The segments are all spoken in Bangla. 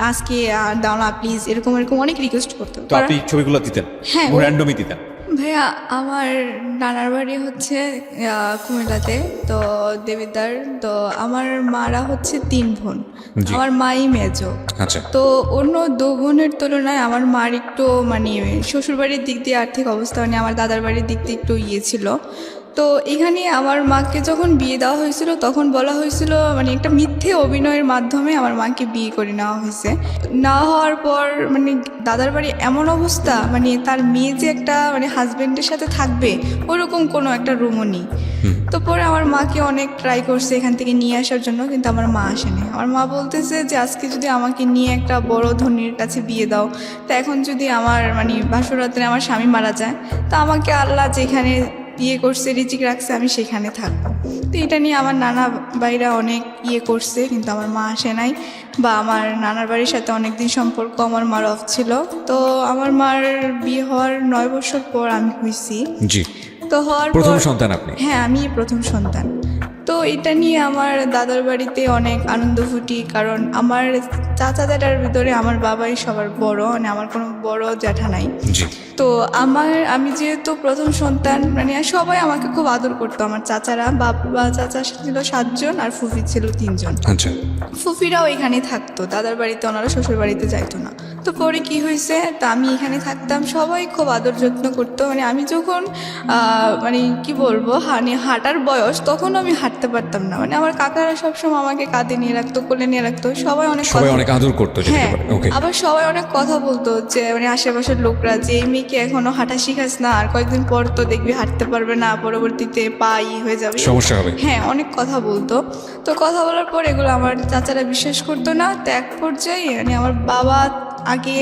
আজকে দাও না প্লিজ, এরকম এরকম অনেক রিকোয়েস্ট করতো। তো আপনি ছবিগুলো দিতেন? হ্যাঁ। র্যান্ডমই দিতেন? ভাইয়া আমার নানার বাড়ি হচ্ছে কুমিল্লাতে, তো দেবিদ্বার। তো আমার মারা হচ্ছে 3 বোন, জি। আমার মাই মেজো। আচ্ছা। তো অন্য 2 বোনের তুলনায় আমার মার একটু মানে শ্বশুরবাড়ির দিক দিয়ে আর্থিক অবস্থা, মানে আমার দাদার বাড়ির দিক দিয়ে একটু ছিল। তো এখানে আমার মাকে যখন বিয়ে দেওয়া হয়েছিল তখন বলা হয়েছিল মানে একটা মিথ্যে অভিনয়ের মাধ্যমে আমার মাকে বিয়ে করে নেওয়া হয়েছে। না হওয়ার পর মানে দাদার বাড়ি এমন অবস্থা, মানে তার মেয়ে যে একটা মানে হাজবেন্ডের সাথে থাকবে ওরকম কোনো একটা রুমও নেই। তো পরে আমার মাকে অনেক ট্রাই করছে এখান থেকে নিয়ে আসার জন্য, কিন্তু আমার মা আসেনি। আমার মা বলতেছে যে আজকে যদি আমাকে নিয়ে একটা বড় ধনীর কাছে বিয়ে দাও, তা এখন যদি আমার মানে বাসরাতে আমার স্বামী মারা যায়, তা আমাকে আল্লাহ যেখানে বিয়ে করছে রিজিক রাখছে আমি সেখানে থাকবো। তো এটা নিয়ে আমার নানা ভাইরা অনেক করছে, কিন্তু আমার মা আসে নাই। বা আমার নানার বাড়ির সাথে অনেক দিন সম্পর্ক আমার মার অফ ছিল। তো আমার মার বিয়ে হওয়ার 9 বছর পর আমি হয়েছি। জি। তো হওয়ার প্রথম পর সন্তান আপনি? হ্যাঁ, আমি প্রথম সন্তান। তো এটা নিয়ে আমার দাদার বাড়িতে অনেক আনন্দ ফুটি, কারণ আমার চাচা জ্যাঠার ভিতরে আমার বাবাই সবার বড়, মানে আমার কোনো বড় জ্যাঠা নাই। জি। তো আমি যেহেতু প্রথম সন্তান, মানে সবাই আমাকে খুব আদর করতো। আমার চাচারা, বাবা চাচা ছিল 7 জন আর ফুফি ছিল 3 জন। আচ্ছা। ফুফিরাও এখানে থাকতো, দাদার বাড়িতে, ওনারা শ্বশুর বাড়িতে যাইতো না। তো পরে কি হয়েছে, তা আমি এখানে থাকতাম, সবাই খুব আদর যত্ন করতো। মানে আমি যখন মানে কি বলবো হাঁটার বয়স, তখন আমি হাঁটতে পারতাম না। মানে আমার কাকারা সবসময় আমাকে কাঁধে নিয়ে রাখতো, কোলে নিয়ে রাখতো, সবাই অনেক আদর করতো। হ্যাঁ, ওকে। আবার সবাই অনেক কথা বলতো যে মানে আশেপাশের লোকরা যে এই মেয়েকে এখনো হাঁটা শিখাস না, আর কয়েকদিন পর তো দেখবি হাঁটতে পারবে না, পরবর্তীতে পা হয়ে যাবে, সমস্যা হবে। হ্যাঁ, অনেক কথা বলতো। তো কথা বলার পর এগুলো আমার চাচারা বিশ্বাস করতো না। তো এক পর্যায়ে মানে আমার বাবা আগে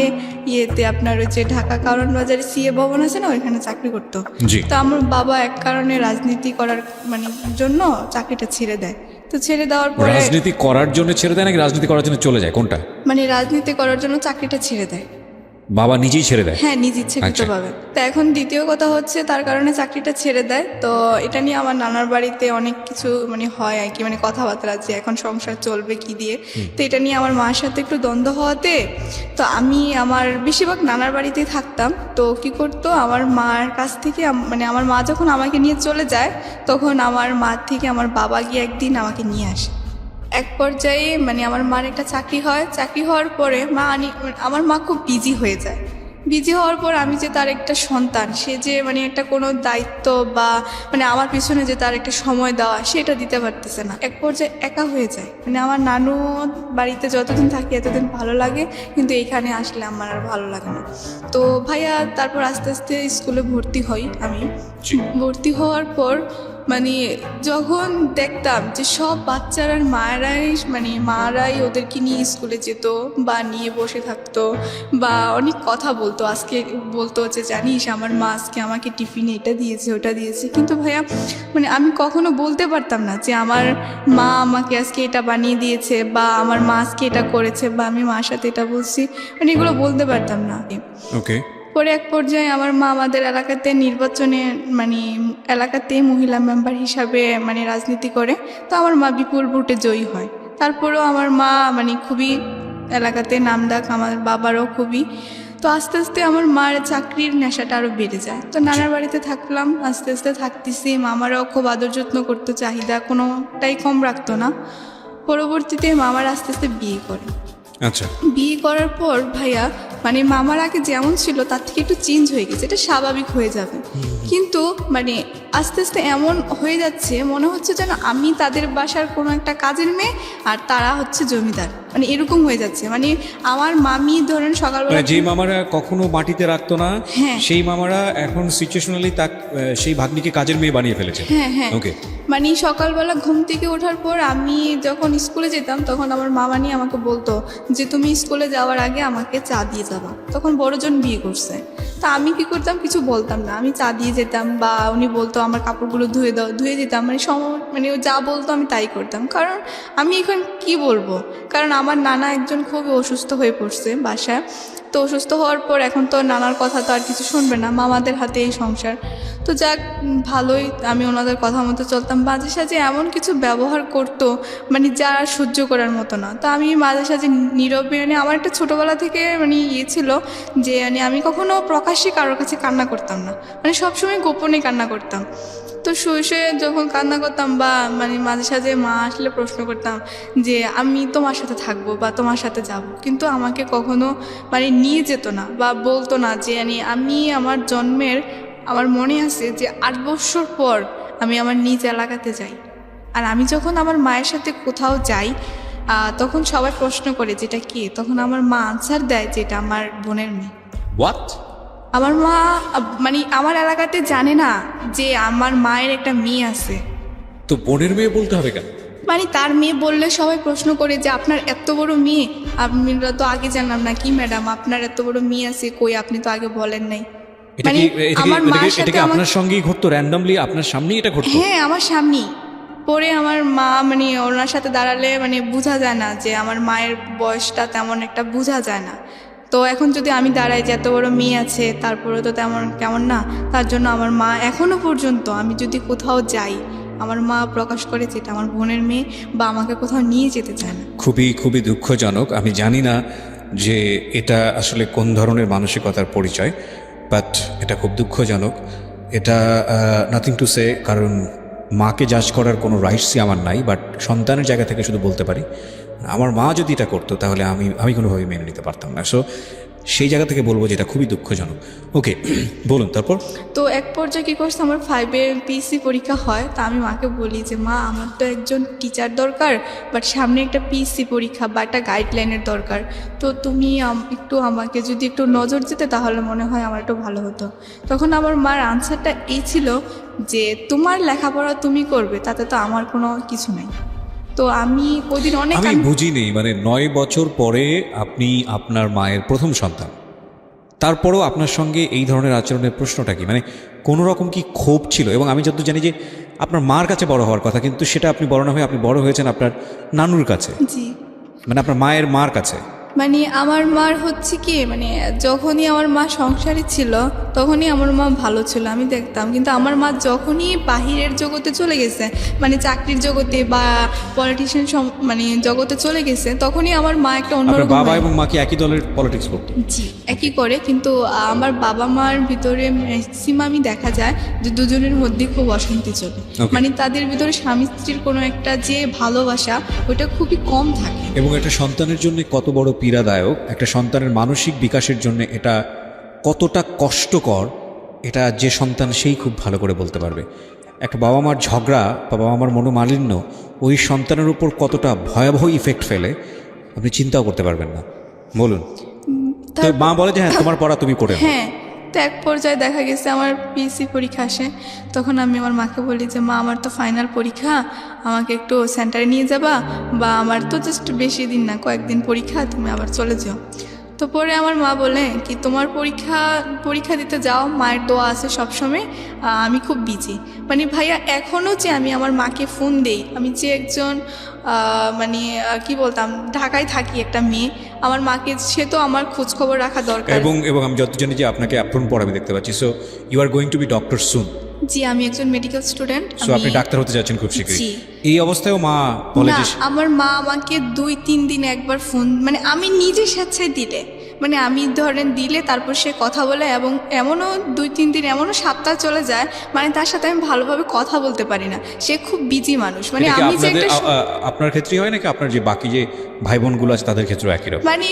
আপনার ওই যে ঢাকা কারণ বাজারে সিএ ভবন আছে না, ওইখানে চাকরি করতো। জি। তো আমার বাবা এক কারণে রাজনীতি করার মানে জন্য চাকরিটা ছেড়ে দেয়। তো ছেড়ে দেওয়ার পরে রাজনীতি করার জন্য ছেড়ে দেয় নাকি রাজনীতি করার জন্য চলে যায়, কোনটা? মানে রাজনীতি করার জন্য চাকরিটা ছেড়ে দেয়। বাবা নিজেই ছেড়ে দেয়? হ্যাঁ, নিজ ইচ্ছাকৃতভাবে। তো এখন দ্বিতীয় কথা হচ্ছে তার কারণে চাকরিটা ছেড়ে দেয়। তো এটা নিয়ে আমার নানার বাড়িতে অনেক কিছু মানে হয় আর কি, মানে কথাবার্তা যে এখন সংসার চলবে কি দিয়ে। তো এটা নিয়ে আমার মার সাথে একটু দ্বন্দ্ব হওয়াতে তো আমি আমার বেশিরভাগ নানার বাড়িতেই থাকতাম। তো কি করতো, আমার মার কাছ থেকে মানে আমার মা যখন আমাকে নিয়ে চলে যায়, তখন আমার মা থেকে আমার বাবা গিয়ে একদিন আমাকে নিয়ে আসে। এক পর্যায়ে মানে আমার মার একটা চাকরি হয়, চাকরি হওয়ার পরে আমার মা খুব বিজি হয়ে যায়। বিজি হওয়ার পর আমি যে তার একটা সন্তান, সে যে মানে একটা কোনো দায়িত্ব বা মানে আমার পিছনে যে তার একটা সময় দেওয়া, সেটা দিতে পারতেছে না। এক পর্যায়ে একা হয়ে যায়। মানে আমার নানু বাড়িতে যতদিন থাকি এতদিন ভালো লাগে, কিন্তু এইখানে আসলে আমার আর ভালো লাগে না। তো ভাইয়া তারপর আস্তে আস্তে স্কুলে ভর্তি হই আমি। ভর্তি হওয়ার পর মানে যখন দেখতাম যে সব বাচ্চারা মারাই ওদেরকে নিয়ে স্কুলে যেত বা নিয়ে বসে থাকতো বা অনেক কথা বলতো। আজকে বলতো যে জানিস আমার মা আজকে আমাকে টিফিনে এটা দিয়েছে ওটা দিয়েছে, কিন্তু ভাইয়া মানে আমি কখনো বলতে পারতাম না যে আমার মা আমাকে আজকে এটা বানিয়ে দিয়েছে বা আমার মা আজকে এটা করেছে বা আমি মার সাথে এটা বলছি, মানে এগুলো বলতে পারতাম না। ওকে। পরে এক পর্যায়ে আমার মা আমাদের এলাকাতে নির্বাচনে মানে এলাকাতে মহিলা মেম্বার হিসাবে মানে রাজনীতি করে। তো আমার মা বিপুল ভোটে জয়ী হয়। তারপরেও আমার মা মানে খুবই এলাকাতে নামডাক, আমার বাবারও খুবই। তো আস্তে আস্তে আমার মার চাকরির নেশাটা আরও বেড়ে যায়। তো নানার বাড়িতে থাকলাম, আস্তে আস্তে থাকতেছি। মামারাও খুব আদর যত্ন করতো, চাহিদা কোনোটাই কম রাখতো না। পরবর্তীতে মামার আস্তে আস্তে বিয়ে করে। আচ্ছা। বিয়ে করার পর ভাইয়া মানে মামার আগে যেমন ছিল তার থেকে একটু চেঞ্জ হয়ে গেছে, এটা স্বাভাবিক হয়ে যাবে। কিন্তু মানে আস্তে আস্তে এমন হয়ে যাচ্ছে মনে হচ্ছে যেন আমি তাদের বাসার কোনো একটা কাজের মেয়ে আর তারা হচ্ছে জমিদার, মানে এরকম হয়ে যাচ্ছে। মানে আমার মামি ধরেন সকালবেলা যে মামারা কখনো মাটিতে রাখতো না, হ্যাঁ, সেই মামারা এখন সিচুয়েশনালি সেই ভাগ্নিকে কাজের মেয়ে বানিয়ে ফেলেছে। হ্যাঁ হ্যাঁ। ওকে। মানে সকালবেলা ঘুম থেকে ওঠার পর আমি যখন স্কুলে যেতাম তখন আমার মামানি আমাকে বলতো যে তুমি স্কুলে যাওয়ার আগে আমাকে চা দিয়ে যাবা। তখন বড়জন বিয়ে করছে। তা আমি কি করতাম, কিছু বলতাম না, আমি চা দিয়ে যেতাম বা উনি বলতো আমার কাপড়গুলো ধুয়ে দাও, ধুয়ে দিতাম। মানে ও যা বলতো আমি তাই করতাম। কারণ আমি এখন কি বলবো, কারণ আমার নানা একজন খুবই অসুস্থ হয়ে পড়ছে বাসায়। তো অসুস্থ হওয়ার পর এখন তো নানার কথা তো আর কিছু শুনবে না, মামাদের হাতে এই সংসার। তো যাক, ভালোই, আমি ওনাদের কথা মতো চলতাম। মাঝে সাঝে এমন কিছু ব্যবহার করতো মানে যা আর সহ্য করার মতো না। তো আমি মাঝে সাঝে নীরবে, মানে আমার একটা ছোটোবেলা থেকে মানে ইয়ে ছিল যে মানে আমি কখনো প্রকাশ্যে কারোর কাছে কান্না করতাম না, মানে সবসময় গোপনে কান্না করতাম। তো শুয়ে শুয়ে যখন কান্না করতাম বা মানে মাঝে সাঝে মা আসলে প্রশ্ন করতাম যে আমি তোমার সাথে থাকবো বা তোমার সাথে যাব, কিন্তু আমাকে কখনো মানে নিয়ে যেত না বা বলতো না যে আমি আমার জন্মের, আমার মনে আছে যে 8 বছর পর আমি আমার নিজ এলাকাতে যাই। আর আমি যখন আমার মায়ের সাথে কোথাও যাই তখন সবাই প্রশ্ন করে যেটা কি, তখন আমার মা আনসার দেয় যে এটা আমার বোনের মেয়ে। হোয়াট? আমার মা মানে আমার এলাকাতে জানে না যে আমার মায়ের একটা মেয়ে আছে। তো বোনের মেয়ে বলতে হবে কেন? মানে তার মেয়ে বললে সবাই প্রশ্ন করে যে আপনার এত বড় মেয়ে, আমরা তো আগে জানলাম না। কি ম্যাডাম, আপনার এত বড় মেয়ে আছে, কই আপনি তো আগে বলেন নাই। এটা মানে কি আমার মায়ের সাথে আপনার সঙ্গেই ঘটতো? র্যান্ডমলি আপনার সামনেই এটা ঘটতো? হ্যাঁ, আমার সামনেই। পরে আমার মা মানে ওনার সাথে দাঁড়ালে মানে বোঝা যায় না যে আমার মায়ের বয়সটা তেমন একটা বোঝা যায় না। তো এখন যদি আমি দাঁড়াই যে এত বড় মেয়ে আছে, তারপরে তো তেমন কেমন না। তার জন্য আমার মা এখনো পর্যন্ত আমি যদি কোথাও যাই, আমার মা প্রকাশ করে যে এটা আমার বোনের মেয়ে, বা আমাকে কোথাও নিয়ে যেতে চায় না। খুবই খুবই দুঃখজনক। আমি জানি না যে এটা আসলে কোন ধরনের মানসিকতার পরিচয়, বাট এটা খুব দুঃখজনক। এটা নাথিং টু সে, কারণ মাকে জাজ করার কোনো রাইটসই আমার নাই, বাট সন্তানের জায়গা থেকে শুধু বলতে পারি আমার মা যদি এটা করতো তাহলে আমি কোনোভাবেই মেনে নিতে পারতাম না। সো সেই জায়গা থেকে বলবো যে এটা খুবই দুঃখজনক। ওকে, বলুন তারপর। তো এক পর্যায়ে কী করছে, আমার 5-এ পিএসসি পরীক্ষা হয়। তা আমি মাকে বলি যে মা, আমার তো একজন টিচার দরকার, বাট সামনে একটা পিএসসি পরীক্ষা বা একটা গাইডলাইনের দরকার। তো তুমি একটু আমাকে যদি একটু নজর দিতে তাহলে মনে হয় আমার একটু ভালো হতো। তখন আমার মার আনসারটা এই ছিল যে তোমার লেখাপড়া তুমি করবে, তাতে তো আমার কোনো কিছু নাই। তো আমি ওই দিন অনেক আমি বুঝিনি, মানে 9 বছর পরে আপনি আপনার মায়ের প্রথম সন্তান, তারপরেও আপনার সঙ্গে এই ধরনের আচরণের প্রশ্নটা কি? মানে কোনো রকম কি ক্ষোভ ছিল? এবং আমি যতদূর জানি যে আপনার মার কাছে বড় হওয়ার কথা, কিন্তু সেটা আপনি বড় না হয়ে আপনি বড় হয়েছেন আপনার নানুর কাছে, জি, মানে আপনার মায়ের মার কাছে। মানে আমার মার হচ্ছে কি, মানে যখনই আমার মা সংসারী ছিল তখনই আমার মা ভালো ছিল, আমি দেখতাম। কিন্তু আমার মা যখনই বাহিরের জগতে চলে গেছে, মানে চাকরির জগতে বা পলিটিশিয়ান মানে জগতে চলে গেছে, তখনই আমার মা একটা আপনার অন্যরকম বাবা এবং মা কি একই দলের পলিটিক্স করতো? জি, একই করে। কিন্তু আমার বাবা মার ভিতরে ম্যাক্সিমামই দেখা যায় যে দুজনের মধ্যে খুব অশান্তি চলে। Okay. মানে তাদের ভিতরে স্বামী স্ত্রীর কোনো একটা যে ভালোবাসা, ওটা খুবই কম থাকে। এবং একটা সন্তানের জন্য কত বড় পীড়াদায়ক, একটা সন্তানের মানসিক বিকাশের জন্য এটা কতটা কষ্টকর, এটা যে সন্তান সেই খুব ভালো করে বলতে পারবে। একটা বাবা মার ঝগড়া বা বাবা মার মনোমালিন্য ওই সন্তানের উপর কতটা ভয়াবহ ইফেক্ট ফেলে আপনি চিন্তাও করতে পারবেন না। বলুন। তো মা বলে যে হ্যাঁ তোমার পড়া তুমি করে নাও। হ্যাঁ, তো এক পর্যায়ে দেখা গেছে আমার পিএসসি পরীক্ষা আসে। তখন আমি আমার মাকে বলি যে মা, আমার তো ফাইনাল পরীক্ষা, আমাকে একটু সেন্টারে নিয়ে যাবা, বা আমার তো জাস্ট বেশি দিন না, কয়েকদিন পরীক্ষা, তুমি আবার চলে যাও। তো পরে আমার মা বলে কি, তোমার পরীক্ষা দিতে যাও, মায়ের দোয়া আছে সবসময়, আমি খুব বিজি। মানে ভাইয়া, এখনও যে আমি আমার মাকে ফোন দেই, আমি যে একজন মানে কি বলতাম, ঢাকায় থাকি একটা মেয়ে, আমার মাকে সে তো আমার খোঁজ খবর রাখা দরকার। এবং আমি যত জানি যে আপনাকে অ্যাপ্রন পর আমি দেখতে পাচ্ছি। So you are going to be doctor soon. জি, আমি একজন মেডিকেল স্টুডেন্ট। সো আপনি ডাক্তার হতে যাচ্ছেন খুব শীঘ্রই। জি। এই অবস্থায়ও মা বলে না, যে আমার মা আমাকে 2-3 দিন একবার ফোন, মানে আমি নিজে স্বেচ্ছায় দিলে, মানে আমি ধরেন দিলে তারপর সে কথা বলে, এবং এমনও 2-3 দিন, এমনও সপ্তাহ চলে যায়, মানে তার সাথে আমি ভালোভাবে কথা বলতে পারি না। সে খুব বিজি মানুষ। মানে এটা কি আমি যে একটা আপনার ক্ষেত্রেই হয় নাকি আপনার যে বাকি যে ভাই বোনগুলো আছে তাদের ক্ষেত্রেও একই রকম? মানে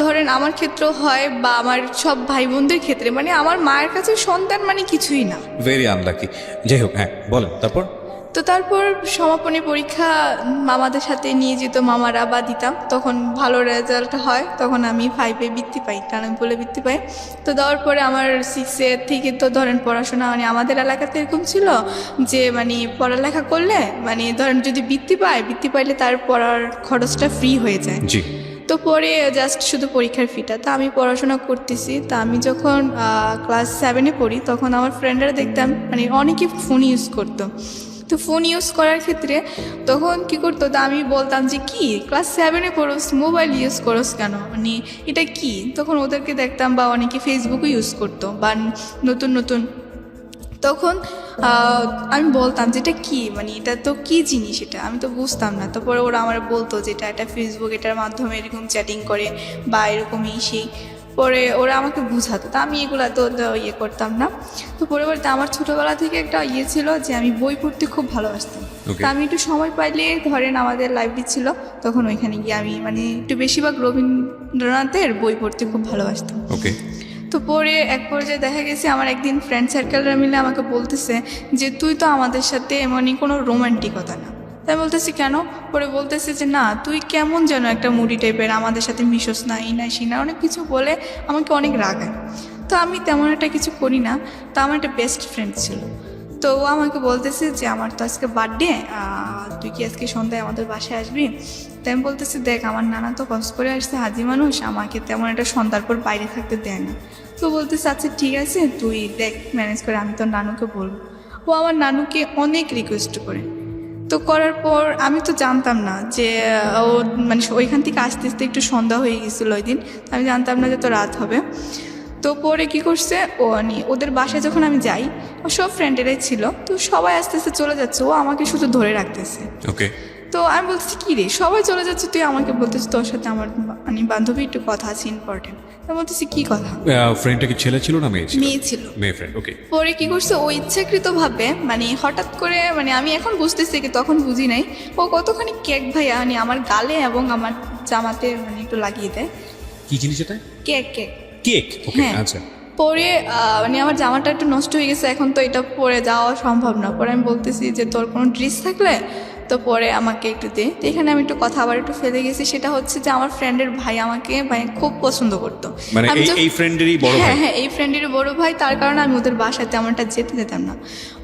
ধরেন আমার ক্ষেত্রেও হয়, বা আমার সব ভাই বোনদের ক্ষেত্রে, মানে আমার মায়ের কাছে সন্তান মানে কিছুই না। Very unlucky. যাই হোক, হ্যাঁ বলেন তারপর। তো তারপর সমাপনী পরীক্ষা মামাদের সাথে নিয়ে যেত মামারা, বা দিতাম। তখন ভালো রেজাল্ট হয়, তখন আমি 5-এ বৃত্তি পাই, টানামপুলে বৃত্তি পাই। তো দেওয়ার পরে আমার 6-এ থেকে তো ধরেন পড়াশোনা, মানে আমাদের এলাকাতে এরকম ছিল যে মানে পড়ালেখা করলে, মানে ধরেন যদি বৃত্তি পাইলে তার পড়ার খরচটা ফ্রি হয়ে যায়। জি। তো পরে জাস্ট শুধু পরীক্ষার ফিটা। তা আমি পড়াশোনা করতেছি। তা আমি যখন ক্লাস 7-এ পড়ি, তখন আমার ফ্রেন্ডরা দেখতাম মানে অনেকে ফোন ইউজ করতো। তো ফোন ইউজ করার ক্ষেত্রে তখন কি করতো, তা আমি বলতাম যে কি ক্লাস 7-এ পড়োস, মোবাইল ইউজ করোস কেন, মানে এটা কি। তখন ওদেরকে দেখতাম বা অনেকে ফেসবুকও ইউজ করতো বা নতুন নতুন, তখন আমি বলতাম যে এটা কী, মানে এটা তো কী জিনিস, এটা আমি তো বুঝতাম না। তারপরে ওরা আমার বলতো যে এটা ফেসবুক, এটার মাধ্যমে এরকম চ্যাটিং করে বা এরকমই সেই। পরে ওরা আমাকে বুঝাতো, তা আমি এগুলো তো ইয়ে করতাম না। তো পরবর্তীতে আমার ছোটোবেলা থেকে একটা ইয়ে ছিল যে আমি বই পড়তে খুব ভালোবাসতাম। তা আমি একটু সময় পাইলে, ধরেন আমাদের লাইব্রেরি ছিল, তখন ওইখানে গিয়ে আমি মানে একটু বেশিরভাগ রবীন্দ্রনাথের বই পড়তে খুব ভালোবাসতাম। ওকে। তো পরে এক পর্যায়ে দেখা গেছে আমার একদিন ফ্রেন্ড সার্কেলরা মিলে আমাকে বলতেছে যে তুই তো আমাদের সাথে এমনই কোনো রোমান্টিকতা না। তাই বলতেছি কেন, পরে বলতেছে যে না তুই কেমন যেন একটা মুডি টাইপের, আমাদের সাথে মিশোস না, এই না সেই না, অনেক কিছু বলে আমাকে অনেক রাগায়। তো আমি তেমন একটা কিছু করি না। তো আমার একটা বেস্ট ফ্রেন্ড ছিল, তো ও আমাকে বলতেছে যে আমার তো আজকে বার্থডে, তুই কি আজকে সন্ধ্যায় আমাদের বাসায় আসবি। তাই আমি বলতেছি দেখ আমার নানা তো কষ্ট করে আসছে, হাজি মানুষ, আমাকে তেমন একটা সন্ধ্যার পর বাইরে থাকতে দেয় না। তো বলতেছে আচ্ছা ঠিক আছে তুই দেখ ম্যানেজ করে, আমি তোর নানুকে বলবো। ও আমার নানুকে অনেক রিকোয়েস্ট করে, তো করার পর আমি তো জানতাম না যে ও মানে ওইখান থেকে আস্তে আস্তে একটু সন্ধ্যা হয়ে গেছিলো ওই দিন, আমি জানতাম না যে তো রাত হবে। তো পরে কি করছে, ও ওদের বাসায় যখন আমি যাই, ও সব ফ্রেন্ডেরাই ছিল, তো সবাই আস্তে আস্তে চলে যাচ্ছে, ও আমাকে শুধু ধরে রাখতেছে। ওকে। তো আমি বলতেছি কী রে সবাই চলে যাচ্ছে, তুই আমাকে বলতেছিস তোর সাথে আমার মানে বান্ধবী একটু কথা আছে ইম্পর্টেন্ট। আমি বলতেছি কী কথা। ফ্রেন্ডটা কি ছেলে ছিল না মেয়ে ছিল? মেয়ে ছিল। মেয়ে ফ্রেন্ড, ওকে। পরে কি করছে, ও ইচ্ছাকৃতভাবে মানে হঠাৎ করে, মানে আমি এখন বুঝতেছি কি তখন বুঝি নাই, ও কতখানি কেক ভাইয়া মানে আমার গালে এবং আমার জামাতে মানে একটু লাগিয়ে দেয়। কি জিনিস এটা? কেক কেক কেক, ওকে। হ্যাঁ। আচ্ছা। পরে মানে আমার জামাটা একটু নষ্ট হয়ে গেছে, এখন তো এটা পরে যাওয়া সম্ভব না। পরে আমি বলতেছি যে তোর কোনো ড্রেস থাকলে তো পরে আমাকে একটু দে। তো এখানে আমি একটু কথা আবার একটু ফেলে গেছি, সেটা হচ্ছে যে আমার ফ্রেন্ডের ভাই আমাকে ভাই খুব পছন্দ করতো। মানে এই ফ্রেন্ডেরই বড় ভাই? হ্যাঁ হ্যাঁ, এই ফ্রেন্ডেরই বড় ভাই, তার কারণে আমি ওদের বাসায় তেমনটা যেতে দিতাম না।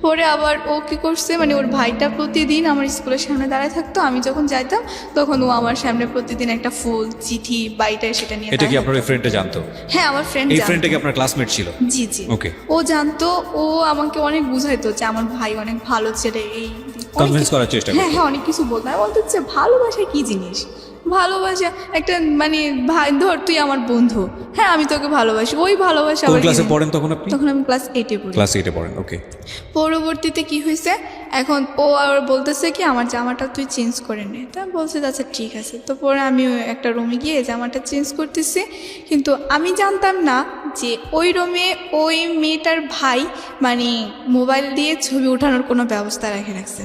পরে আবার ও কি করছে, মানে ওর ভাইটা প্রতিদিন আমার স্কুলের সামনে দাঁড়ায় থাকতো, আমি যখন যাইতাম তখন ও আমার সামনে প্রতিদিন একটা ফুল, চিঠি, বাড়িটা সেটা নিয়ে। এটা কি আপনার এই ফ্রেন্ডটা জানতো? হ্যাঁ আমার ফ্রেন্ড। এই ফ্রেন্ডটা কি আপনার ক্লাসমেট ছিল? জি জি। ওকে। ও জানতো, ও আমাকে অনেক বুঝাইতো যে আমার ভাই অনেক ভালো ছেলে, এই কনভিন্স করার চেষ্টা করতো। হ্যাঁ হ্যাঁ, অনেক কিছু বলতো। আমি বলতে হচ্ছে ভালোবাসা কি জিনিস, ভালোবাসা একটা মানে ভাই, ধর তুই আমার বন্ধু, হ্যাঁ আমি তোকে ভালোবাসি, ওই ভালোবাসা। কোন ক্লাসে পড়েন তখন আপনি? তখন আমি ক্লাস 8-এ পড়ি। ক্লাস 8-এ পড়েন, ওকে। পরবর্তীতে কি হয়েছে, এখন ও আর বলতেছে কি আমার জামাটা তুই চেঞ্জ করে নে। তা বলছে আচ্ছা ঠিক আছে। তো পরে আমি একটা রুমে গিয়ে জামাটা চেঞ্জ করতেছি, কিন্তু আমি জানতাম না যে ওই রুমে ওই মেয়েটার ভাই মানে মোবাইল দিয়ে ছবি ওঠানোর কোনো ব্যবস্থা রেখে রাখছে।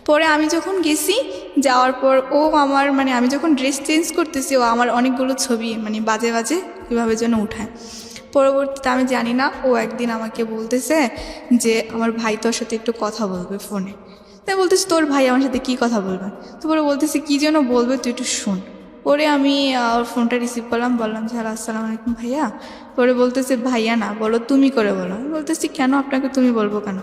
পরে আমি যখন গেছি, যাওয়ার পর ও আমার মানে আমি যখন ড্রেস চেঞ্জ করতেছি, ও আমার অনেকগুলো ছবি মানে বাজে বাজে কীভাবে যেন উঠায়। পরবর্তীতে আমি জানি না, ও একদিন আমাকে বলতেছে যে আমার ভাই তোর সাথে একটু কথা বলবে ফোনে। তাই বলতেছি তোর ভাই আমার সাথে কী কথা বলবে। তো পরে বলতেছি কী যেন বলবে, তুই একটু শোন। পরে আমি ওর ফোনটা রিসিভ করলাম, বললাম যে হ্যালো আসসালামু আলাইকুম ভাইয়া। পরে বলতেছে ভাইয়া না, বলো তুমি করে বলো। আমি বলতেছি কেন, আপনাকে তুমি বলবো কেন।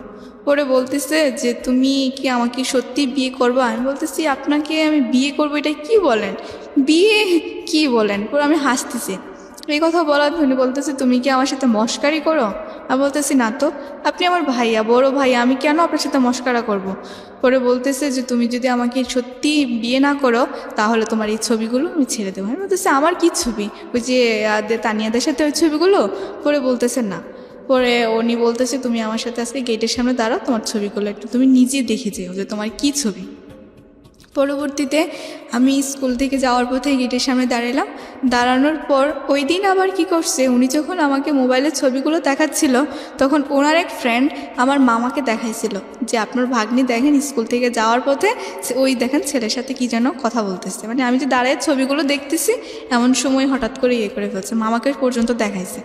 পরে বলতেছে যে তুমি কি আমাকে সত্যি বিয়ে করবো। আমি বলতেছি আপনাকে আমি বিয়ে করবো এটা কি বলেন, বিয়ে কি বলেন। পরে আমি হাসতেছি। এই কথা বলার উনি বলতেছে তুমি কি আমার সাথে মস্কারি করো। আমি বলতেছি না তো, আপনি আমার ভাইয়া, বড় ভাইয়া, আমি কেন আপনার সাথে মস্কারা করব। পরে বলতেছে যে তুমি যদি আমাকে সত্যি বিয়ে না করো তাহলে তোমার এই ছবিগুলো আমি ছেড়ে দেবো। আমি বলতেছি আমার কি ছবি, ওই যে তানিয়াদের সাথে ওই ছবিগুলো। পরে বলতেছে না। পরে উনি বলতেছে তুমি আমার সাথে আজকে গেটের সামনে দাঁড়াও, তোমার ছবিগুলো একটু তুমি নিজে দেখে যেও যে তোমার কি ছবি। পরবর্তীতে আমি স্কুল থেকে যাওয়ার পথে গেটের সামনে দাঁড়ালাম। দাঁড়ানোর পর ওই দিন আবার কি করছে, উনি যখন আমাকে মোবাইলের ছবিগুলো দেখাচ্ছিল তখন ওনার এক ফ্রেন্ড আমার মামাকে দেখাইছিল যে আপনার ভাগ্নি দেখেন স্কুল থেকে যাওয়ার পথে ওই দেখেন ছেলের সাথে কি যেন কথা বলতেছে। মানে আমি যে দাঁড়ায় ছবিগুলো দেখতেছি এমন সময় হঠাৎ করে ইয়ে করে ফেলছে, মামাকে পর্যন্ত দেখাইছে।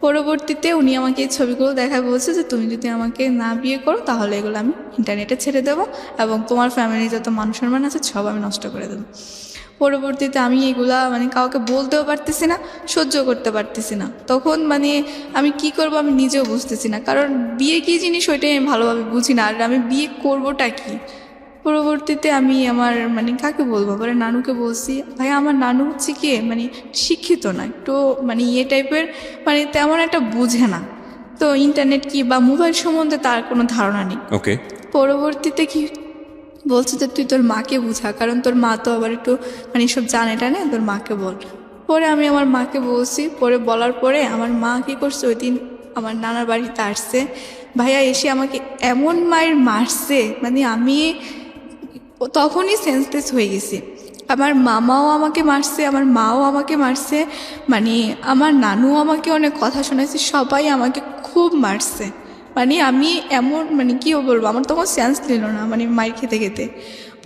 পরবর্তীতে উনি আমাকে এই ছবিগুলো দেখায় বলছে যে তুমি যদি আমাকে না বিয়ে করো তাহলে এগুলো আমি ইন্টারনেটে ছেড়ে দেবো এবং তোমার ফ্যামিলি যত মান সম্মান আছে সব আমি নষ্ট করে দেবো। পরবর্তীতে আমি এগুলা মানে কাউকে বলতেও পারতেছি না, সহ্য করতে পারতেছি না। তখন মানে আমি কি করব আমি নিজেও বুঝতেছি না, কারণ বিয়ে কী জিনিস ওইটাই আমি ভালোভাবে বুঝি না, আর আমি বিয়ে করবোটা কি। পরবর্তীতে আমি আমার মানে কাকে বলবো, পরে নানুকে বলছি। ভাই আমার নানু হচ্ছে কি মানে শিক্ষিত না, একটু মানে ইয়ে টাইপের, মানে তেমন একটা বুঝে না, তো ইন্টারনেট কি বা মোবাইল সম্বন্ধে তার কোনো ধারণা নেই। ওকে। পরবর্তীতে কি বলছে যে তুই তোর মাকে বুঝা, কারণ তোর মা তো আবার একটু মানে সব জানে টানে, তোর মাকে বল। পরে আমি আমার মাকে বলছি, পরে বলার পরে আমার মা কী করছে, ওই দিন আমার নানার বাড়িতে আসছে ভাইয়া, এসে আমাকে এমন মায়ের মারছে, মানে আমি তখনই সেন্সলেস হয়ে গেছি। আমার মামাও আমাকে মারছে, আমার মাও আমাকে মারছে, মানে আমার নানুও আমাকে অনেক কথা শোনাইছে, সবাই আমাকে খুব মারছে। মানে আমি এমন মানে কী বলবো, আমার তখন সেন্স নিল না মানে মায়ের খেতে খেতে।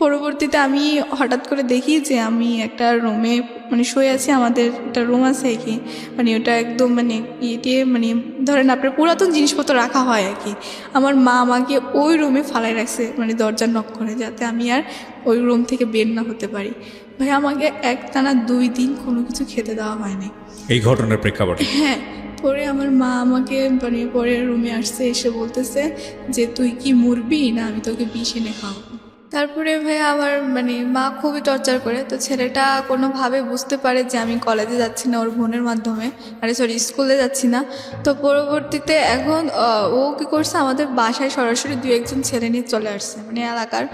পরবর্তীতে আমি হঠাৎ করে দেখি যে আমি একটা রুমে মানে শুয়ে আছি, আমাদের একটা রুম আছে আর কি, মানে ওটা একদম মানে ইয়ে মানে ধরেন আপনার পুরাতন জিনিসপত্র রাখা হয় আর কি। আমার মা আমাকে ওই রুমে ফালাই রাখছে, মানে দরজা নক করে, যাতে আমি আর ওই রুম থেকে বের না হতে পারি। ভাই আমাকে একটানা 2 দিন কোনো কিছু খেতে দেওয়া হয়নি এই ঘটনার প্রেক্ষাপটে। হ্যাঁ, পরে আমার মা আমাকে মানে পরে রুমে আসছে, এসে বলতেছে যে তুই কি মরবি না আমি তোকে বিষ এনে খাওয়াবো। তারপরে ভাই আমার মানে মা খুবই টর্চার করে, তো ছেলেটা কোনোভাবে বুঝতে পারে যে আমি কলেজে যাচ্ছি না ওর বোনের মাধ্যমে, সরি স্কুলে যাচ্ছি না। তো পরবর্তীতে এখন ও কী করছে, আমাদের বাসায় সরাসরি 2-1 ছেলে নিয়ে চলে আসছে মানে এলাকার।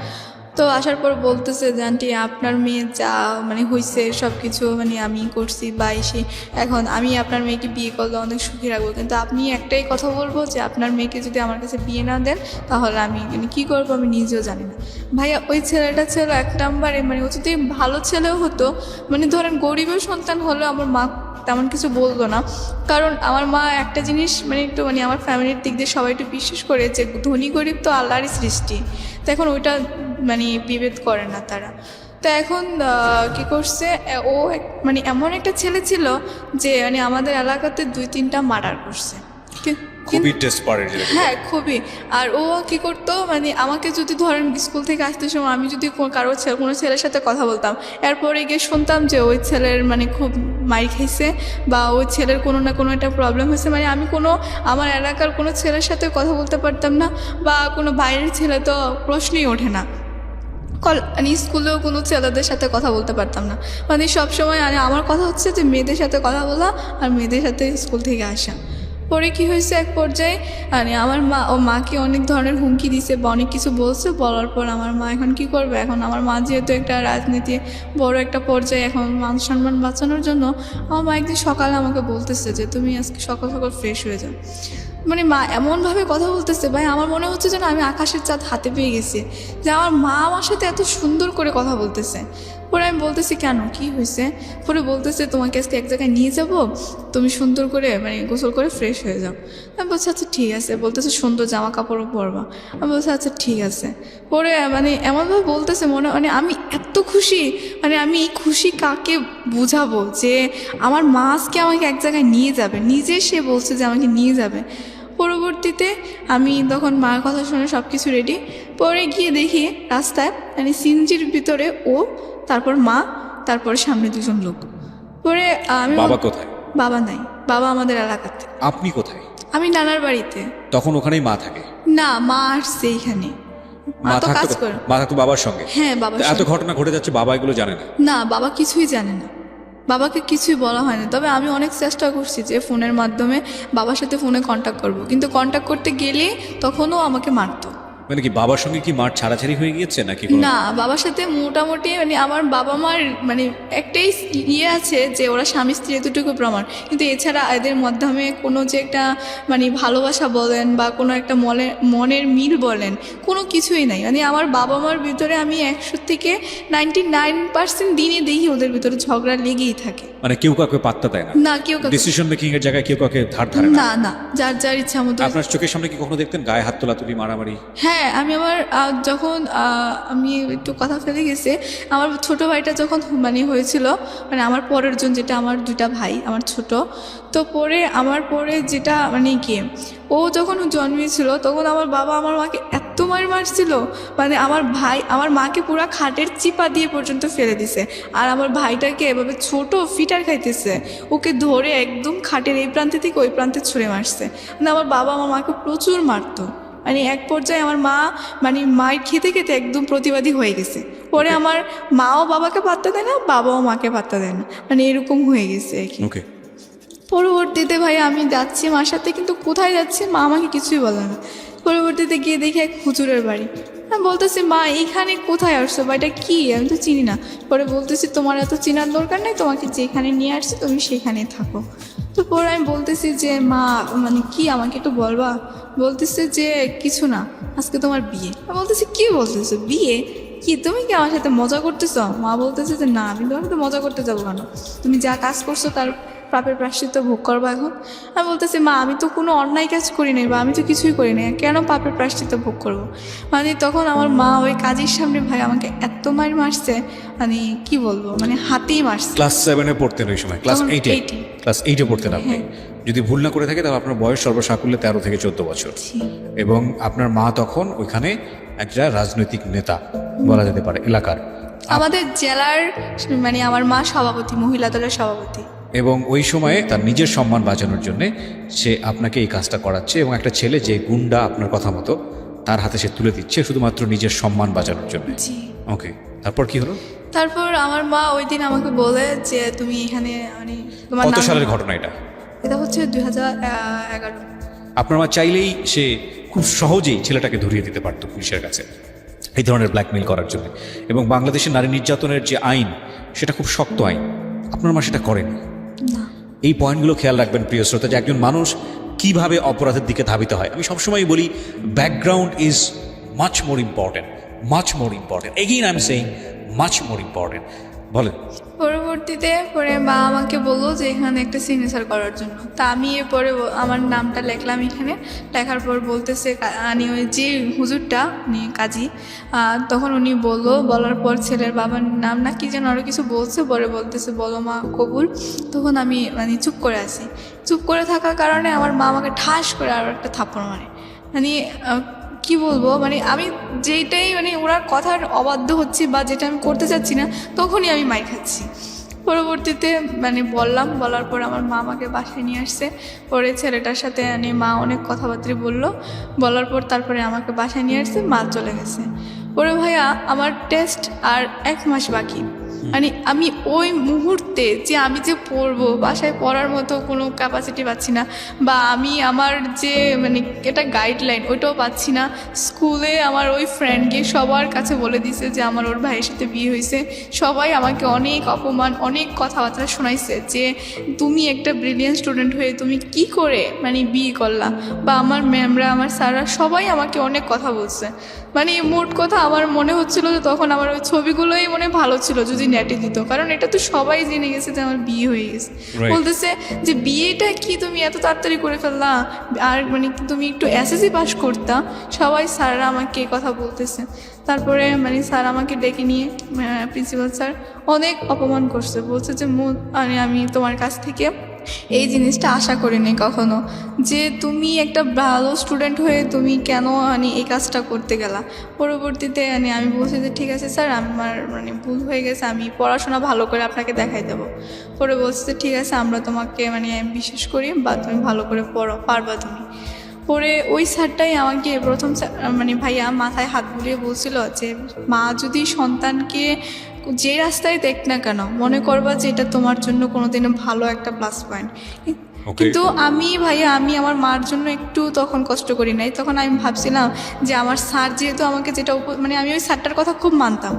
তো আসার পর বলতেছে যে আন্টি আপনার মেয়ে যা মানে হয়েছে সব কিছু মানে আমি করছি বা এসে, এখন আমি আপনার মেয়েকে বিয়ে করলে অনেক সুখী রাখবো, কিন্তু আপনি একটাই কথা বলবো যে আপনার মেয়েকে যদি আমার কাছে বিয়ে না দেন তাহলে আমি মানে কী করবো আমি নিজেও জানি না। ভাইয়া ওই ছেলেটা ছিল 1 নম্বরে, মানে ও যদি ভালো ছেলেও হতো, মানে ধরেন গরিবের সন্তান হলেও আমার মা তেমন কিছু বলতো না, কারণ আমার মা একটা জিনিস মানে একটু মানে আমার ফ্যামিলির দিক দিয়ে সবাই একটু বিশ্বাস করে যে ধনী গরিব তো আল্লাহরই সৃষ্টি, তো এখন ওইটা মানে বিভেদ করে না তারা। তো এখন কী করছে, ও মানে এমন একটা ছেলে ছিল যে মানে আমাদের এলাকাতে 2-3টা মার্ডার করছে। খুবই ডেসপারেট। হ্যাঁ খুবই। আর ও কি করতো, মানে আমাকে যদি ধরেন স্কুল থেকে আসতে সময় আমি যদি কোনো ছেলের সাথে কথা বলতাম, এরপরে গিয়ে শুনতাম যে ওই ছেলের মানে খুব মাইর খাইছে বা ওই ছেলের কোনো না কোনো একটা প্রবলেম হয়েছে, মানে আমি আমার এলাকার কোনো ছেলের সাথে কথা বলতে পারতাম না, বা কোনো বাইরের ছেলে তো প্রশ্নই ওঠে না। মানে স্কুলেও কোনো ছেলেদের সাথে কথা বলতে পারতাম না, মানে সবসময় মানে আমার কথা হচ্ছে যে মেয়েদের সাথে কথা বলা আর মেয়েদের সাথে স্কুল থেকে আসা। পরে কি হয়েছে, এক পর্যায়ে মানে আমার মাকে অনেক ধরনের হুমকি দিছে বা অনেক কিছু বলছে, বলার পর আমার মা এখন কি করবে, এখন আমার মা যেহেতু একটা রাজনীতি বড় একটা পর্যায়ে, এখন মান সম্মান বাঁচানোর জন্য আমার মা একদিন সকালে আমাকে বলতেছে যে তুমি আজকে সকাল সকাল ফ্রেশ হয়ে যাও। মানে মা এমনভাবে কথা বলতেছে ভাই, আমার মনে হচ্ছে যেন আমি আকাশের চাঁদ হাতে পেয়ে গেছি, যে আমার মা আমার সাথে এত সুন্দর করে কথা বলতেছে। পরে আমি বলতেছি কেন, কি হয়েছে? পরে বলতেছে তোমাকে আজকে এক জায়গায় নিয়ে যাব, তুমি সুন্দর করে মানে গোসল করে ফ্রেশ হয়ে যাও। আমি বলছি আচ্ছা ঠিক আছে। বলতেছে সুন্দর জামা কাপড়ও পরবা। আমি বলছি আচ্ছা ঠিক আছে। পরে মানে এমনভাবে বলতেছে মানে আমি এত খুশি, মানে আমি এই খুশি কাকে বুঝাবো, যে আমার মা আজকে আমাকে এক জায়গায় নিয়ে যাবে, নিজে সে বলছে যে আমাকে নিয়ে যাবে। পরবর্তীতে আমি তখন মার কথা শুনে সব কিছু রেডি, পরে গিয়ে দেখি রাস্তায় মানে সিনজির ভিতরে ও, তারপর মা, তারপর সামনে 2জন লোক। পরে আমি বাবা কোথায়? বাবা নাই, বাবা আমাদের এলাকাতে। আপনি কোথায়? আমি নানার বাড়িতে। তখন ওখানেই মা থাকে? না, মা আসছে এখানে, মা মা তো কাজ থাকতো, করে। মা থাকতো বাবার সঙ্গে? হ্যাঁ বাবা। এত ঘটনা ঘটে যাচ্ছে, বাবা এগুলো জানে না? না, বাবা কিছুই জানে না, বাবাকে কিছুই বলা হয়নি। তবে আমি অনেক চেষ্টা করছি যে ফোনের মাধ্যমে বাবার সাথে ফোনে কন্ট্যাক্ট করব, কিন্তু কন্ট্যাক্ট করতে গেলে তখনও আমাকে মারতো। মানে কি বাবার সঙ্গে কি মার ছাড়াছাড়ি হয়ে গিয়েছে নাকি? না, বাবার সাথে মোটামুটি মানে আমার বাবা মার মানে একটাই ইয়ে আছে যে ওরা স্বামী স্ত্রী এতটুকু প্রমাণ, কিন্তু এছাড়া এদের মাধ্যমে কোনো যে একটা মানে ভালোবাসা বলেন বা কোনো একটা মনের মিল বলেন, কোনো কিছুই নাই। মানে আমার বাবা মার ভিতরে আমি 100 থেকে 99% দিনে দেখি ওদের ভিতরে ঝগড়া লেগেই থাকে। মানে কেউ কাউকে পাত্তা দেয় না? না, কেউ কাউকে, ডিসিশন মেকিং এর জায়গায় কেউ কাউকে ধার ধারে না? না না, যার যার ইচ্ছা মতো। আপনার চোখের সামনে কি কখনো দেখতেন গায়ে হাত তোলাতুলি, মারামারি? হ্যাঁ, আমি আমার যখন আমি একটু কথা ফেলে গেছে, আমার ছোট ভাইটা যখন মানে হয়েছিল, মানে আমার পরের জন, যেটা আমার 2টা ভাই আমার ছোট, তো পরে আমার পরে যেটা মানে কি ও যখন জন্মেছিল তখন আমার বাবা আমার মাকে এত মারছিল, মানে আমার মাকে পুরো খাটের চিপা দিয়ে পর্যন্ত ফেলে দিছে, আর আমার ভাইটাকে এভাবে ছোট ফিটার খাইতেছে, ওকে ধরে একদম খাটের এই প্রান্তে থেকে ওই প্রান্তে ছুঁড়ে মারছে। মানে আমার বাবা আমার মাকে প্রচুর মারতো, মানে এক পর্যায়ে আমার মা মানে মায়ের খেতে খেতে একদম প্রতিবাদী হয়ে গেছে। পরে আমার মাও বাবাকে পাত্তা দেয় না, বাবাও মাকে পাত্তা দেয় না, মানে এরকম হয়ে গেছে আর কি। পরবর্তীতে ভাই আমি যাচ্ছি মার সাথে, কিন্তু কোথায় যাচ্ছি মা আমাকে কিছুই বলে না। পরবর্তীতে গিয়ে দেখি এক হুজুরের বাড়ি। আমি বলতেছি মা এইখানে কোথায় আসছো বা এটা কি, আমি তো চিনি না। পরে বলতেছি তোমার এত চেনার দরকার নেই, তোমাকে যেখানে নিয়ে আসছি তুমি সেখানেই থাকো। তো পরে আমি বলতেছি যে মা মানে কি আমাকে একটু বলবা? বলতেছে যে কিছু না, আজকে তোমার বিয়ে। আমি বলতেছি কি বলতেছো বিয়ে? কি তুমি কি আমার সাথে মজা করতেছ? মা বলতেছে যে না, আমি তোমার সাথে মজা করতে যাবো কেন, তুমি যা কাজ করছো তার পাপের প্রায়শ্চিত্ত ভোগ করবো এখন। আমি বলতেছি মা আমি তো কোনো অন্যায় কাজ করি নাই বা আমি তো কিছুই করি নাই, কেন পাপের প্রায়শ্চিত্ত ভোগ করবো? মানে তখন আমার মা ওই কাজের সামনে ভাই আমাকে এত মার মারছে, মানে কি বলবো, মানে হাতেই মারছে। ক্লাস 7-এ পড়তেন ওই সময়? ক্লাস তখন 8-এ? 8-এ। ক্লাস 8-এ পড়তেন আপনি? হ্যাঁ। যদি ভুল না করে থাকে তাহলে আপনার বয়স সর্বসাকুল্যে 13 থেকে 14 বছর। এবং আপনার মা তখন ওইখানে একটা রাজনৈতিক নেতা বলা যেতে পারে এলাকার, আমাদের জেলার, মানে আমার মা সভাপতি, মহিলা দলের সভাপতি। এবং ওই সময়ে তার নিজের সম্মান বাঁচানোর জন্যে সে আপনাকে এই কাজটা করাচ্ছে, এবং একটা ছেলে যে গুন্ডা আপনার কথা মতো তার হাতে সে তুলে দিচ্ছে শুধুমাত্র নিজের সম্মান বাঁচানোর জন্য। জি। ওকে, তারপর কি হলো? তারপর আমার মা ওই দিন আমাকে বলে যে তুমি এখানে মানে তোমার কত নাম- সালের ঘটনা এটা? এটা হচ্ছে 2011। আপনার মা চাইলেই সে খুব সহজেই ছেলেটাকে ধরিয়ে দিতে পারতো পুলিশের কাছে এই ধরনের ব্ল্যাকমেইল করার জন্য। এবং বাংলাদেশের নারী নির্যাতনের যে আইন, সেটা খুব শক্ত আইন। আপনার মা সেটা করেনি। না। এই পয়েন্টগুলো খেয়াল রাখবেন প্রিয় শ্রোতা, যে একজন মানুষ কিভাবে অপরাধের দিকে ধাবিত হয়। আমি সবসময় বলি background is much more important, much more important, again I am saying much more important. বলেন। পরবর্তীতে পরে মা আমাকে বললো যে এখানে একটা সিগনেচার করার জন্য। তা আমি এরপরে আমার নামটা লিখলাম এখানে। লেখার পর বলতেছে উনি ওই যে হুজুরটা উনি কাজী, তখন উনি বলার পর ছেলের বাবার নাম না কি যেন আরও কিছু বলছে, পরে বলতেছে বলো মা কবুল। তখন আমি মানে চুপ করে আছি। চুপ করে থাকার কারণে আমার মা আমাকে ঠাস করে আরও একটা থাপ্পড় মারে। মানে কি বলবো, মানে আমি যেইটাই মানে ওনার কথার অবাধ্য হচ্ছি বা যেটা আমি করতে চাচ্ছি না, তখনই আমি মাই খাচ্ছি। পরবর্তীতে মানে বলার পর আমার মা আমাকে বাসায় নিয়ে আসছে। পরে ছেলেটার সাথে মানে মা অনেক কথাবার্তা বলার পর তারপরে আমাকে বাসায় নিয়ে আসছে, মা চলে গেছে। পরে ভাইয়া আমার টেস্ট আর 1 মাস বাকি। মানে আমি ওই মুহূর্তে যে আমি যে পড়বো, বাসায় পড়ার মতো কোনো ক্যাপাসিটি পাচ্ছি না, বা আমি আমার যে মানে এটা গাইডলাইন ওইটাও পাচ্ছি না। স্কুলে আমার ওই ফ্রেন্ড গিয়ে সবার কাছে বলে দিছে যে আমার ওর ভাইয়ের সাথে বিয়ে হয়েছে। সবাই আমাকে অনেক অপমান, অনেক কথাবার্তা শোনাইছে যে তুমি একটা ব্রিলিয়ান্ট স্টুডেন্ট হয়ে তুমি কি করে মানে বিয়ে করলা, বা আমার ম্যামরা, আমার স্যাররা সবাই আমাকে অনেক কথা বলছে। মানে মোট কথা আমার মনে হচ্ছিল যে তখন আমার ওই ছবিগুলোই মনে ভালো ছিল যদি নেটে দিত, কারণ এটা তো সবাই জেনে গেছে যে আমার বিয়ে হয়ে গেছে। বলতেছে যে বিয়েটা কি তুমি এত তাড়াতাড়ি করে ফেললা, আর মানে তুমি একটু এসএসসি পাস করতা। সবাই স্যাররা আমাকে এই কথা বলতেছে। তারপরে মানে স্যার আমাকে ডেকে নিয়ে, প্রিন্সিপাল স্যার অনেক অপমান করছে, বলছে যে মানে আমি তোমার কাছ থেকে এই জিনিসটা আশা করিনি কখনো, যে তুমি একটা ভালো স্টুডেন্ট হয়ে তুমি কেন মানে এই কাজটা করতে গেলা। পরবর্তীতে মানে আমি বলছি যে ঠিক আছে স্যার, আমার মানে ভুল হয়ে গেছে, আমি পড়াশোনা ভালো করে আপনাকে দেখাই দেবো। পরে বলছে যে ঠিক আছে, আমরা তোমাকে মানে বিশ্বাস করি, বা তুমি ভালো করে পড়ো, পারবা তুমি। পরে ওই স্যারটাই আমাকে প্রথম মানে ভাইয়া মাথায় হাত বুলিয়ে বলছিল যে মা যদি সন্তানকে যে রাস্তায় দেখ না কেন, মনে করবা যে এটা তোমার জন্য কোনোদিনও ভালো একটা প্লাস পয়েন্ট। কিন্তু আমি ভাইয়া আমি আমার মার জন্য একটু তখন কষ্ট করি নাই। তখন আমি ভাবছিলাম যে আমার স্যার যেহেতু আমাকে যেটা মানে আমি ওই স্যারটার কথা খুব মানতাম।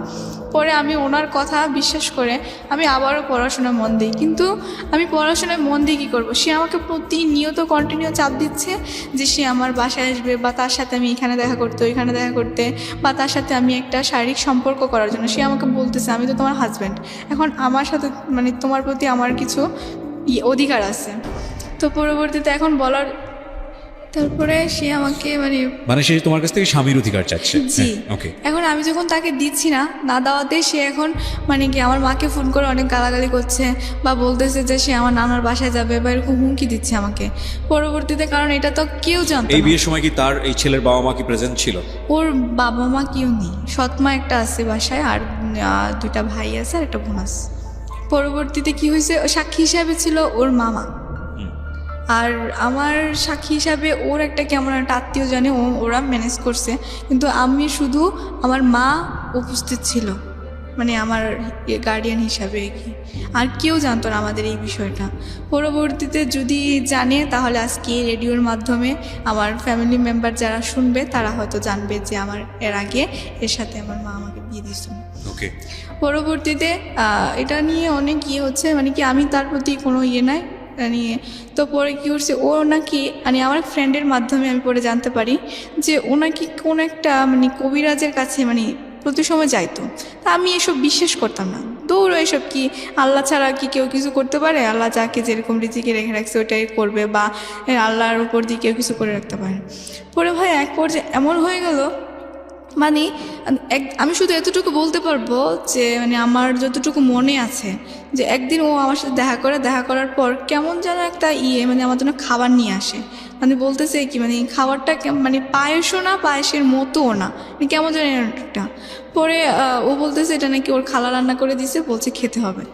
পরে আমি ওনার কথা বিশ্বাস করে আমি আবারও পড়াশোনায় মন দিই। কিন্তু আমি পড়াশোনায় মন দিয়ে কী করবো, সে আমাকে প্রতিনিয়ত কন্টিনিউ চাপ দিচ্ছে যে সে আমার বাসায় আসবে, বা তার সাথে আমি এখানে দেখা করতে, ওইখানে দেখা করতে, বা তার সাথে আমি একটা শারীরিক সম্পর্ক করার জন্য। সে আমাকে বলতেছে আমি তো তোমার হাজব্যান্ড, এখন আমার সাথে মানে তোমার প্রতি আমার কিছু অধিকার আছে। তো পরবর্তীতে এখন বলার তারপরে সে আমাকে মানে সে তোমার কাছ থেকে স্বামীর অধিকার চাচ্ছে। জি। ওকে। এখন আমি যখন তাকে দিচ্ছি না দেওয়াতে সে এখন মানে কি আমার মাকে ফোন করে অনেক গালাগালি করছে, বা বলতেছে যে সে আমার নানার বাসায় যাবে, বা এরকম হুমকি দিচ্ছে আমাকে পরবর্তীতে। কারণ এটা তো কেউ জানতো এই না। বিয়ের সময় কি তার এই ছেলের বাবা মা কি প্রেজেন্ট ছিল? ওর বাবা মা কেউ নেই, সৎমা একটা আছে বাসায়, আর 2টা ভাই আছে আর একটা বোন আছে। পরবর্তীতে কি হয়েছে, সাক্ষী হিসাবে ছিল ওর মামা, আর আমার সাক্ষী হিসাবে ওর একটা কেমন একটা আত্মীয় জানে, ওরা ম্যানেজ করছে। কিন্তু আমি শুধু আমার মা উপস্থিত ছিল, মানে আমার গার্ডিয়ান হিসাবে কি, আর কেউ জানতো না আমাদের এই বিষয়টা। পরবর্তীতে যদি জানে তাহলে আজকে রেডিওর মাধ্যমে আমার ফ্যামিলি মেম্বার যারা শুনবে তারা হয়তো জানবে যে আমার এর আগে এর সাথে আমার মা আমাকে বিয়ে দিয়েছিল। ওকে, পরবর্তীতে এটা নিয়ে অনেক হচ্ছে, মানে কি আমি তার প্রতি কোনো নাই নিয়ে। তো পরে কী করছে, ও নাকি মানে আমার ফ্রেন্ডের মাধ্যমে আমি পরে জানতে পারি যে ও নাকি কোন একটা মানে কবিরাজের কাছে মানে প্রতি সময় যাইতো। তা আমি এসব বিশ্বাস করতাম না, দৌড়ো এসব কি, আল্লাহ ছাড়া কি কেউ কিছু করতে পারে? আল্লাহ যাকে যেরকম রিজিকে রেখে রাখছে ওটাই করবে, বা আল্লাহর উপর দিয়ে কেউ কিছু করে রাখতে পারে। পরে ভাই এক পর্যায়ে এমন হয়ে গেল, মানে আমি শুধু এতটুকু বলতে পারবো যে মানে আমার যতটুকু মনে আছে যে একদিন ও আমার সাথে দেখা করার পর কেমন যেন একটা মানে আমার জন্য খাবার নিয়ে আসে। মানে বলতেছে কি, মানে খাবারটা মানে পায়েসও না, পায়েসের মতোও না, মানে কেমন যেন একটা। পরে ও বলতেছে এটা নাকি ওর খালা রান্না করে দিছে, বলছে খেতে হবে।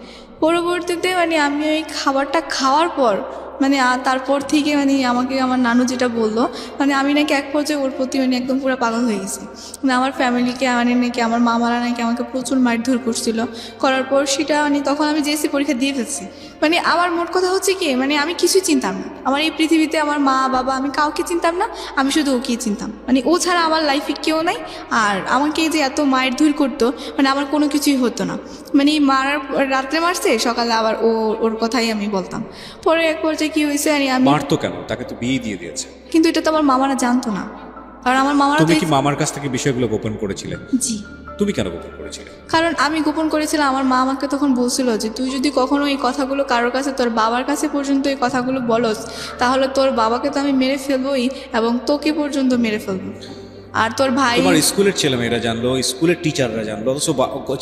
পরবর্তীতে মানে আমি ওই খাবারটা খাওয়ার পর মানে তারপর থেকে মানে আমাকে আমার নানু যেটা বললো, মানে আমি নাকি এক পর্যায়ে ওর প্রতি মানে একদম পুরো পাগল হয়ে গেছি। মানে আমার ফ্যামিলিকে মানে নাকি আমার মামারা নাকি আমাকে প্রচুর মারধর করছিল, করার পর সেটা মানে তখন আমি জেএসসি পরীক্ষা দিয়ে ফেলছি। মানে আমার মোট কথা হচ্ছে কি, মানে আমি কিছুই চিনতাম না, আমার এই পৃথিবীতে আমার মা বাবা আমি কাউকে চিনতাম না, আমি শুধু ওকেই চিনতাম। মানে ও ছাড়া আমার লাইফে কেউ নাই। আর আমাকে যে এত মারধর করতো, মানে আমার কোনো কিছুই হতো না। মানে রাত্রে মারছে, সকালে আবার ওর কথাই আমি বলতাম। পরে এক পর্যায়ে কি হয়েছে, আমি মারতো কেন? তাকে তো বিয়ে দিয়ে দিয়েছে। কিন্তু এটা তো আমার মামারা জানতো না, কারণ আমার মামারা তুমি কি মামার কাছ থেকে বিষয়গুলো গোপন করেছিলে? জি। তুমি কেন গোপন করেছিলে? কারণ আমি গোপন করেছিলাম, আমার মা আমাকে তখন বলছিল যে তুই যদি কখনো এই কথাগুলো কারোর কাছে, তোর বাবার কাছে পর্যন্ত এই কথাগুলো বলস, তাহলে তোর বাবাকে তো আমি মেরে ফেলবোই এবং তোকে পর্যন্ত মেরে ফেলবো। আর তোর ভাই, তোমার স্কুলের ছেলেমেয়েরা জানলো, স্কুলের টিচাররা জানলো, অথচ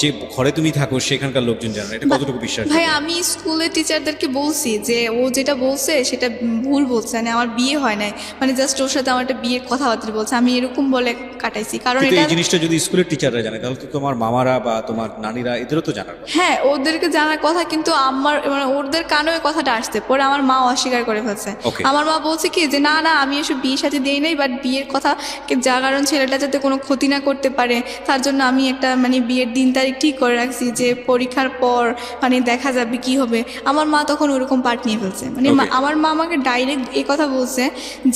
যে ঘরে তুমি থাকো সেখানকার লোকজন জানলো, এটা কতটুকু বিশ্বাস? ভাই আমি স্কুলের টিচারদেরকে বলছি যে ও যেটা বলছে সেটা ভুল বলছে, মানে আমার বিয়ে হয় নাই, মানে জাস্ট ওর সাথে আমার একটা বিয়ের কথাবার্তা বলছে, আমি এরকম বলে কাটাইছি। কারণ কিন্তু এটা এই জিনিসটা যদি স্কুলের টিচাররা জানে তাহলে তো তোমার মামারা বা তোমার নানিরা এদেরও তো জানার কথা। হ্যাঁ, ওদেরকে জানার কথা, কিন্তু আমার মানে ওদের কানে ওই কথাটা আসছে, পরে আমার মা অস্বীকার করে ফেলছে। Okay. আমার মা বলছে কি যে না না আমি এসব বিয়ের সাথে দিই নাই, বাট বিয়ের কথা যার কারণ ছেলেটা যাতে কোনো ক্ষতি না করতে পারে তার জন্য আমি একটা মানে বিয়ের দিন তারিখ ঠিক করে রাখছি, যে পরীক্ষার পর মানে দেখা যাবে কি হবে। আমার মা তখন ওরকম পার্ট নিয়ে ফেলছে। মানে Okay. আমার মা আমাকে ডাইরেক্ট এই কথা বলছে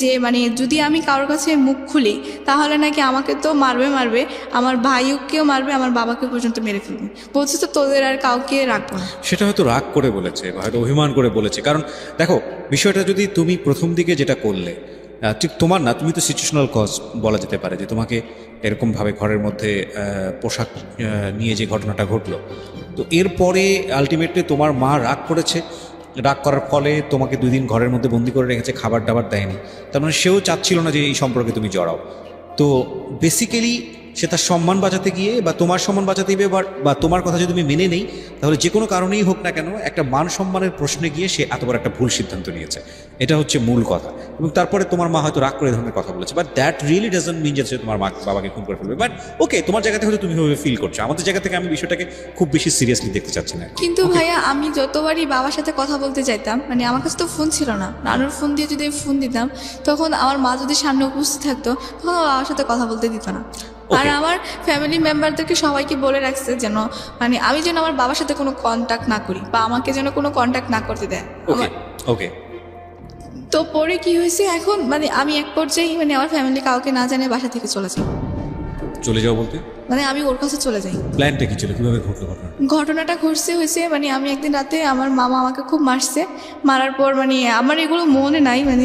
যে মানে যদি আমি কারোর কাছে মুখ খুলি তাহলে নাকি আমাকে তো মারবে, আমার ভাইকেও মারবে, আমার বাবাকে পর্যন্ত মেরে ফেলবে। বলছে তো তোদের আর কাউকে রাখবো না। সেটা হয়তো রাগ করে বলেছে বা হয়তো অভিমান করে বলেছে। কারণ দেখো, বিষয়টা যদি তুমি প্রথম দিকে যেটা করলে, ঠিক তোমার না, তুমি তো সিচুয়েশনাল কজ বলা যেতে পারে, যে তোমাকে এরকমভাবে ঘরের মধ্যে পোশাক নিয়ে যে ঘটনাটা ঘটলো, তো এরপরে আলটিমেটলি তোমার মা রাগ করেছে, রাগ করার ফলে তোমাকে 2 দিন ঘরের মধ্যে বন্দি করে রেখেছে, খাবার দাবার দেয়নি। তার মানে সেও চাচ্ছিল না যে এই সম্পর্কে তুমি জড়াও। তো বেসিক্যালি সে তার সম্মান বাঁচাতে গিয়ে বা তোমার সম্মান বাঁচাতে গিয়ে বা তোমার কথা যদি তুমি মেনে নেই, তাহলে যে কোনো কারণেই হোক না কেন একটা মান সম্মানের প্রশ্নে গিয়ে সে এত বড় একটা ভুল সিদ্ধান্ত নিয়েছে। এটা হচ্ছে মূল কথা। এবং তারপরে তোমার মা হয়তো রাগ করে এই ধরনের কথা বলেছে, but that really doesn't mean যে তোমার মা বাবাকে খুন করে ফেলবে। বাট ওকে, তোমার জায়গা থেকে হয়তো তুমি ভাবে ফিল করছো, আমাদের জায়গা থেকে আমি বিষয়টাকে খুব বেশি সিরিয়াসলি দেখতে চাচ্ছি না। কিন্তু ভাইয়া আমি যতবারই বাবার সাথে কথা বলতে চাইতাম, মানে আমার কাছে তো ফোন ছিল না, নানুর ফোন দিয়ে যদি আমি ফোন দিতাম, তখন আমার মা যদি সামনে উপস্থিত থাকতো তখন আমার বাবার সাথে কথা বলতে দিত না। আর আমার ফ্যামিলি মেম্বারদেরকে সবাইকে বলে রাখছে যেন মানে আমি যেন আমার বাবার সাথে কোনো কন্ট্যাক্ট না করি, বা আমাকে যেন কোনো কন্ট্যাক্ট না করতে দেয়। ওকে ওকে। তো পরে কি হয়েছে, এখন মানে আমি এক পর্যায়ে মানে আমার ফ্যামিলি কাউকে না জানে বাসা থেকে চলে যাই। চলে যাও বলতে মানে আমি ওর কাছে চলে যাই। প্ল্যানটা কি ছিল, কিভাবে ঘটলো ঘটনাটা হয়েছে মানে আমি একদিন রাতে আমার মামা আমাকে খুব মারছে, মারার পর মানে আমার এগুলো মনে নাই, মানে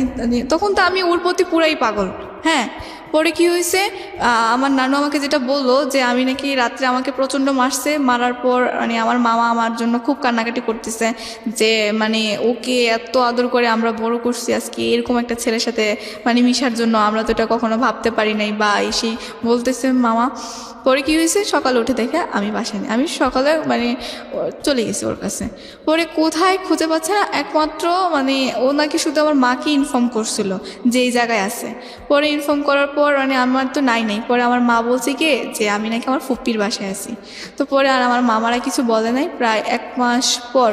তখন তো আমি ওর প্রতি পুরাই পাগল। হ্যাঁ, পরে কি হয়েছে, আমার নানু আমাকে যেটা বললো যে আমি নাকি রাত্রে আমাকে প্রচণ্ড মারছে, মারার পর মানে আমার মামা আমার জন্য খুব কান্নাকাটি করতেছে, যে মানে ওকে এত আদর করে আমরা বড় করছি, আজকে এরকম একটা ছেলের সাথে মানে মিশার জন্য আমরা তো এটা কখনো ভাবতে পারি নাই, বা এসেই বলতেছে মামা। পরে কি হয়েছে, সকালে উঠে দেখে আমি বাসায় নেই, আমি সকালে মানে চলে গেছি ওর কাছে। পরে কোথায় খুঁজে পাচ্ছে না, একমাত্র মানে ও নাকি শুধু আমার মাকে ইনফর্ম করছিল যে এই জায়গায় আছে। পরে ইনফর্ম করার পর মানে আমার তো নাই, পরে আমার মা বলছে কি যে আমি নাকি আমার ফুপ্পির বাসায় আছি। তো পরে আর আমার মামারা কিছু বলে নাই। প্রায় 1 মাস পর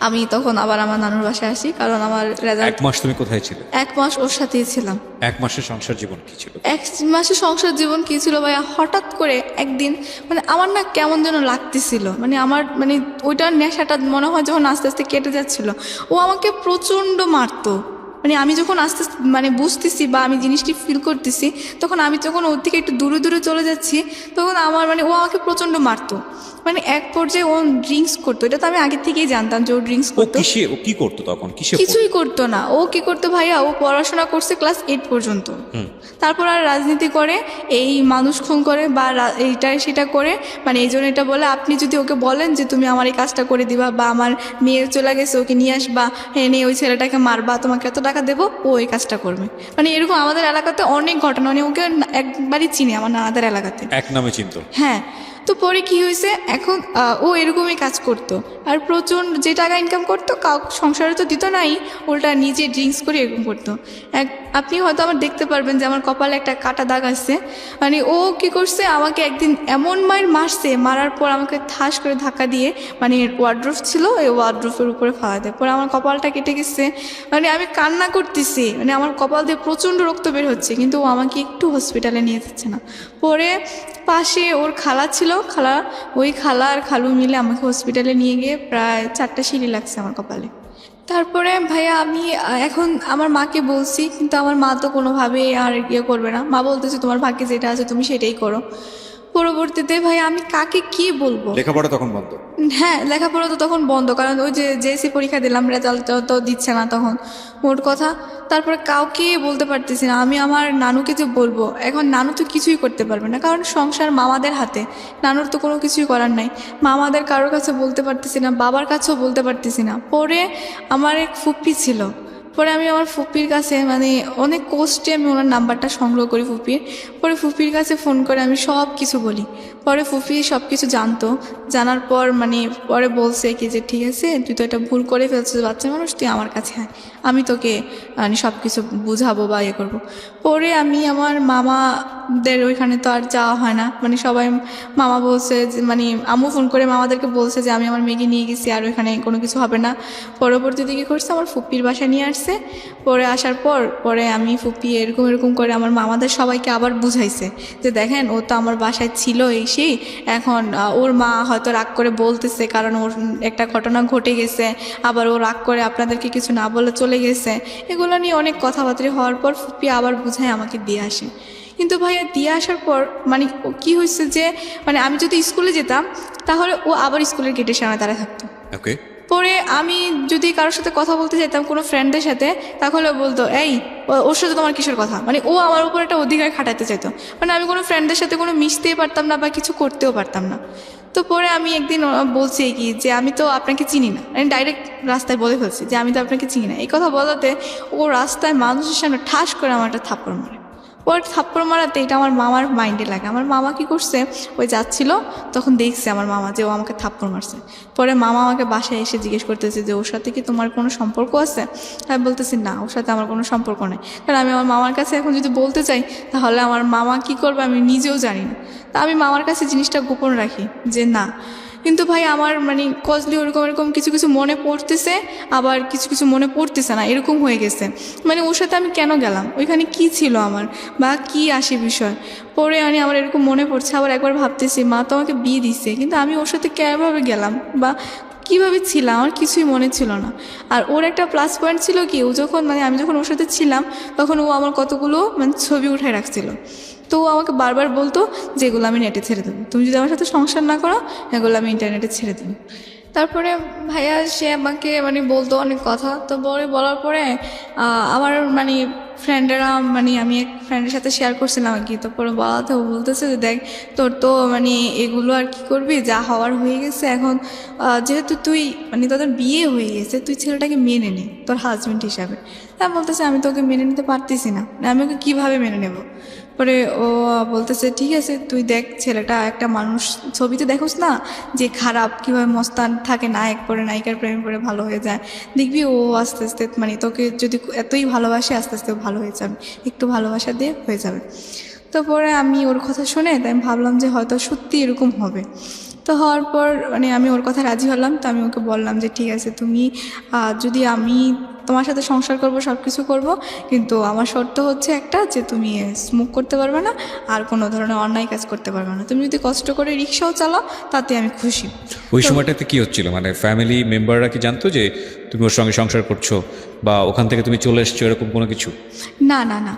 আমি তখন আবার আমার নানুর বাসায় আসি, কারণ আমার রেজাল্ট। 1 মাস তুমি কোথায় ছিলে? 1 মাস ওর সাথেই ছিলাম। 1 মাসের সংসার জীবন কি ছিল? 1 মাসে সংসার জীবন কি ছিল ভাইয়া, হঠাৎ করে একদিন মানে আমার না কেমন যেন লাগতেছিল, মানে আমার মানে ওইটার নেশাটা মনে হয় যখন আস্তে আস্তে কেটে যাচ্ছিল, ও আমাকে প্রচণ্ড মারতো। মানে আমি যখন আস্তে আস্তে মানে বুঝতেছি বা আমি জিনিসটি ফিল করতেছি, তখন আমি যখন ওর থেকে একটু দূরে দূরে চলে যাচ্ছি, তখন আমার মানে ও আমাকে প্রচণ্ড মারতো। মানে এক পর্যায়ে ও ড্রিঙ্কস করতো, এটা তো আমি আগে থেকেই জানতাম যে ও ড্রিঙ্কস ও করতো। ও কি করতো তখন? কিছুই করতো না। ও কি করতো ভাইয়া, ও পড়াশোনা করছে ক্লাস 8 পর্যন্ত, তারপর আর রাজনীতি করে, এই মানুষ খুন করে বা এইটা সেটা করে, মানে এই জন্য এটা বলে আপনি যদি ওকে বলেন যে তুমি আমার এই কাজটা করে দিবা বা আমার মেয়ে চলে গেছে ওকে নিয়ে আসবা, এনে ওই ছেলেটাকে মারবা, তোমাকে এত টাকা দেবো, ও এই কাজটা করবে। মানে এরকম আমাদের এলাকাতে অনেক ঘটনা, মানে ওকে একবারই চিনি আমার নানাদের এলাকাতে, এক নামে চিনতো। হ্যাঁ। তো পরে কি হয়েছে, এখন ও এরকমই কাজ করতো, আর প্রচণ্ড যে টাকা ইনকাম করতো সংসারে তো দিত নাই, উল্টা নিজে ড্রিঙ্কস করে এরকম করতো। আপনি হয়তো আমার দেখতে পারবেন যে আমার কপালে একটা কাটা দাগ আছে। মানে ও কি করছে, আমাকে একদিন এমন মারছে, মারার পর আমাকে ঠাস করে ধাক্কা দিয়ে মানে ওয়ার্ড্রোফ ছিল, এই ওয়ার্ড্রোফের উপরে ফালা দেয়, পরে আমার কপালটা কেটে গেছে। মানে আমি কান্না করতেছি, মানে আমার কপাল দিয়ে প্রচণ্ড রক্ত বের হচ্ছে, কিন্তু ও আমাকে একটু হসপিটালে নিয়ে যাচ্ছে না। পরে পাশে ওর খালা ছিল, ওই খালা আর খালু মিলে আমাকে হসপিটালে নিয়ে গিয়ে প্রায় 4টা সিঁড়ি লাগছে আমার কপালে। তারপরে ভাইয়া আমি এখন আমার মাকে বলছি, কিন্তু আমার মা তো কোনোভাবেই আর ইয়ে করবে না। মা বলতেছে তোমার ভাগ্যে যেটা আছে তুমি সেটাই করো। পরবর্তীতে ভাইয়া আমি কাকে কি বলবো? লেখাপড়া তখন বন্ধ? হ্যাঁ, লেখাপড়া তো তখন বন্ধ, কারণ ওই যে জেএসসি পরীক্ষা দিলাম, রেজাল্ট তো দিচ্ছে না তখন, মোট কথা। তারপরে কাউকে বলতে পারতেছি না। আমি আমার নানুকে যে বলবো, এখন নানু তো কিছুই করতে পারবে না, কারণ সংসার মামাদের হাতে, নানুর তো কোনো কিছুই করার নাই। মামাদের কারোর কাছে বলতে পারতেছি না, বাবার কাছেও বলতে পারতেছি না। পরে আমার এক ফুপ্পি ছিল, পরে আমি আমার ফুপির কাছে মানে অনেক কষ্টে আমি ওনার নাম্বারটা সংগ্রহ করি ফুপির। পরে ফুপির কাছে ফোন করে আমি সব কিছু বলি। পরে ফুপি সব কিছু জানতো, জানার পর মানে পরে বলছে কি যে ঠিক আছে, তুই তো এটা ভুল করে ফেলছিস, বাচ্চা মানুষ, তুই আমার কাছে আয়, আমি তোকে মানে সব কিছু বুঝাবো বা ইয়ে করবো। পরে আমি আমার মামাদের ওইখানে তো আর যাওয়া হয় না, মানে সবাই মামা বলছে যে মানে আম্মু ফোন করে মামাদেরকে বলছে যে আমি আমার মেয়েকে নিয়ে গেছি আর ওইখানে কোনো কিছু হবে না। পরবর্তীতে কী করছে, আমার ফুপ্পির বাসায় নিয়ে আসছে। পরে আসার পরে আমি ফুপ্পি এরকম এরকম করে আমার মামাদের সবাইকে আবার বুঝাইছে যে দেখেন ও তো আমার বাসায় ছিল সেই, এখন ওর মা হয়তো রাগ করে বলতেছে কারণ ওর একটা ঘটনা ঘটে গেছে, আবার ও রাগ করে আপনাদেরকে কিছু না বলে চলে গেছে। এগুলো নিয়ে অনেক কথাবার্তা হওয়ার পর ফুপ্পি আবার বুঝায় আমাকে দিয়ে আসে। কিন্তু ভাইয়া দিয়ে আসার পর মানে কি হয়েছে যে মানে আমি যদি স্কুলে যেতাম তাহলে ও আবার স্কুলের গেটের সামনে দাঁড়ায় থাকতো। ওকে। পরে আমি যদি কারোর সাথে কথা বলতে যেতাম কোনো ফ্রেন্ডের সাথে, তাহলে বলতো এই ওর সাথে তোমার কিসের কথা, মানে ও আমার উপর একটা অধিকার খাটাতে চাইতো। মানে আমি কোনো ফ্রেন্ডের সাথে কোনো মিশতেই পারতাম না বা কিছু করতেও পারতাম না। তো পরে আমি একদিন বলছি কি যে আমি তো আপনাকে চিনি না, আমি ডাইরেক্ট রাস্তায় বলে ফেলছি যে আমি তো আপনাকে চিনি না। এই কথা বলাতে ও রাস্তায় মানুষের সামনে ঠাস করে আমার একটা থাপ্পড় মারে। ওর থাপ্পড় মারাতে এটা আমার মামার মাইন্ডে লাগে। আমার মামা কি করছে, ওই যাচ্ছিল তখন দেখছে আমার মামা যে ও আমাকে থাপ্পড় মারছে। পরে মামা আমাকে বাসায় এসে জিজ্ঞেস করতেছে যে ওর সাথে কি তোমার কোনো সম্পর্ক আছে? আমি বলতেছি না, ওর সাথে আমার কোনো সম্পর্ক নেই। কারণ আমি আমার মামার কাছে এখন যদি বলতে চাই তাহলে আমার মামা কি করবে আমি নিজেও জানি না। তা আমি মামার কাছে জিনিসটা গোপন রাখি যে না। কিন্তু ভাই আমার মানে কজলি ওরকম এরকম কিছু কিছু মনে পড়তেছে, আবার কিছু কিছু মনে পড়তেছে না, এরকম হয়ে গেছে। মানে ওর সাথে আমি কেন গেলাম, ওইখানে কি ছিল আমার বা কি আসে বিষয়। পরে মানে আমার এরকম মনে পড়ছে, আবার একবার ভাবতেছি মা তো আমাকে বিয়ে দিচ্ছে, কিন্তু আমি ওর সাথে কেভাবে গেলাম বা কীভাবে ছিলাম আমার কিছুই মনে ছিল না। আর ওর একটা প্লাস পয়েন্ট ছিল কি, ও যখন মানে আমি যখন ওর সাথে ছিলাম তখন ও আমার কতগুলো মানে ছবি উঠায় রাখছিল। তো ও আমাকে বারবার বলতো যে এগুলো আমি নেটে ছেড়ে দেবো, তুমি যদি আমার সাথে সংসার না করো এগুলো আমি ইন্টারনেটে ছেড়ে দেবো। তারপরে ভাইয়া সে আমাকে মানে বলতো অনেক কথা। তো বলার পরে আমার মানে ফ্রেন্ডেরা মানে আমি এক ফ্রেন্ডের সাথে শেয়ার করছিলাম আর কি। তারপরে বলাতে ও বলতেছে যে দেখ তোর তো মানে এগুলো আর কি করবি, যা হওয়ার হয়ে গেছে, এখন যেহেতু তুই মানে তোদের বিয়ে হয়ে গেছে তুই ছেলেটাকে মেনে নে তোর হাজব্যান্ড হিসাবে। তা বলতেছে আমি তোকে মেনে নিতে পারতেছি না, আমি ওকে কীভাবে মেনে নেব। পরে ও বলতেছে ঠিক আছে তুই দেখ, ছেলেটা একটা মানুষ, ছবিতে দেখোস না যে খারাপ কীভাবে মস্তান থাকে, নায়ক পরে নায়িকার প্রেমে পড়ে ভালো হয়ে যায়, দেখবি ও আস্তে আস্তে মানে তোকে যদি এতই ভালোবাসে আস্তে আস্তে ভালো হয়ে যাবে, একটু ভালোবাসা দিয়ে হয়ে যাবে। তো পরে আমি ওর কথা শুনে তাই আমি ভাবলাম যে হয়তো সত্যি এরকম হবে। তো হওয়ার পর মানে আমি ওর কথা রাজি হলাম। তো আমি ওকে বললাম যে ঠিক আছে, তুমি যদি আমি তোমার সাথে সংসার করব, সব কিছু করবো, কিন্তু আমার শর্ত হচ্ছে একটা, যে তুমি স্মোক করতে পারবে না আর কোনো ধরনের অন্যায় কাজ করতে পারবে না। তুমি যদি কষ্ট করে রিক্সাও চালাও তাতে আমি খুশি। ওই সময়টাতে কি হচ্ছিল, মানে ফ্যামিলি মেম্বাররা কি জানতো যে তুমি ওর সঙ্গে সংসার করছো বা ওখান থেকে তুমি চলে এসছো, এরকম কোনো কিছু? না না না,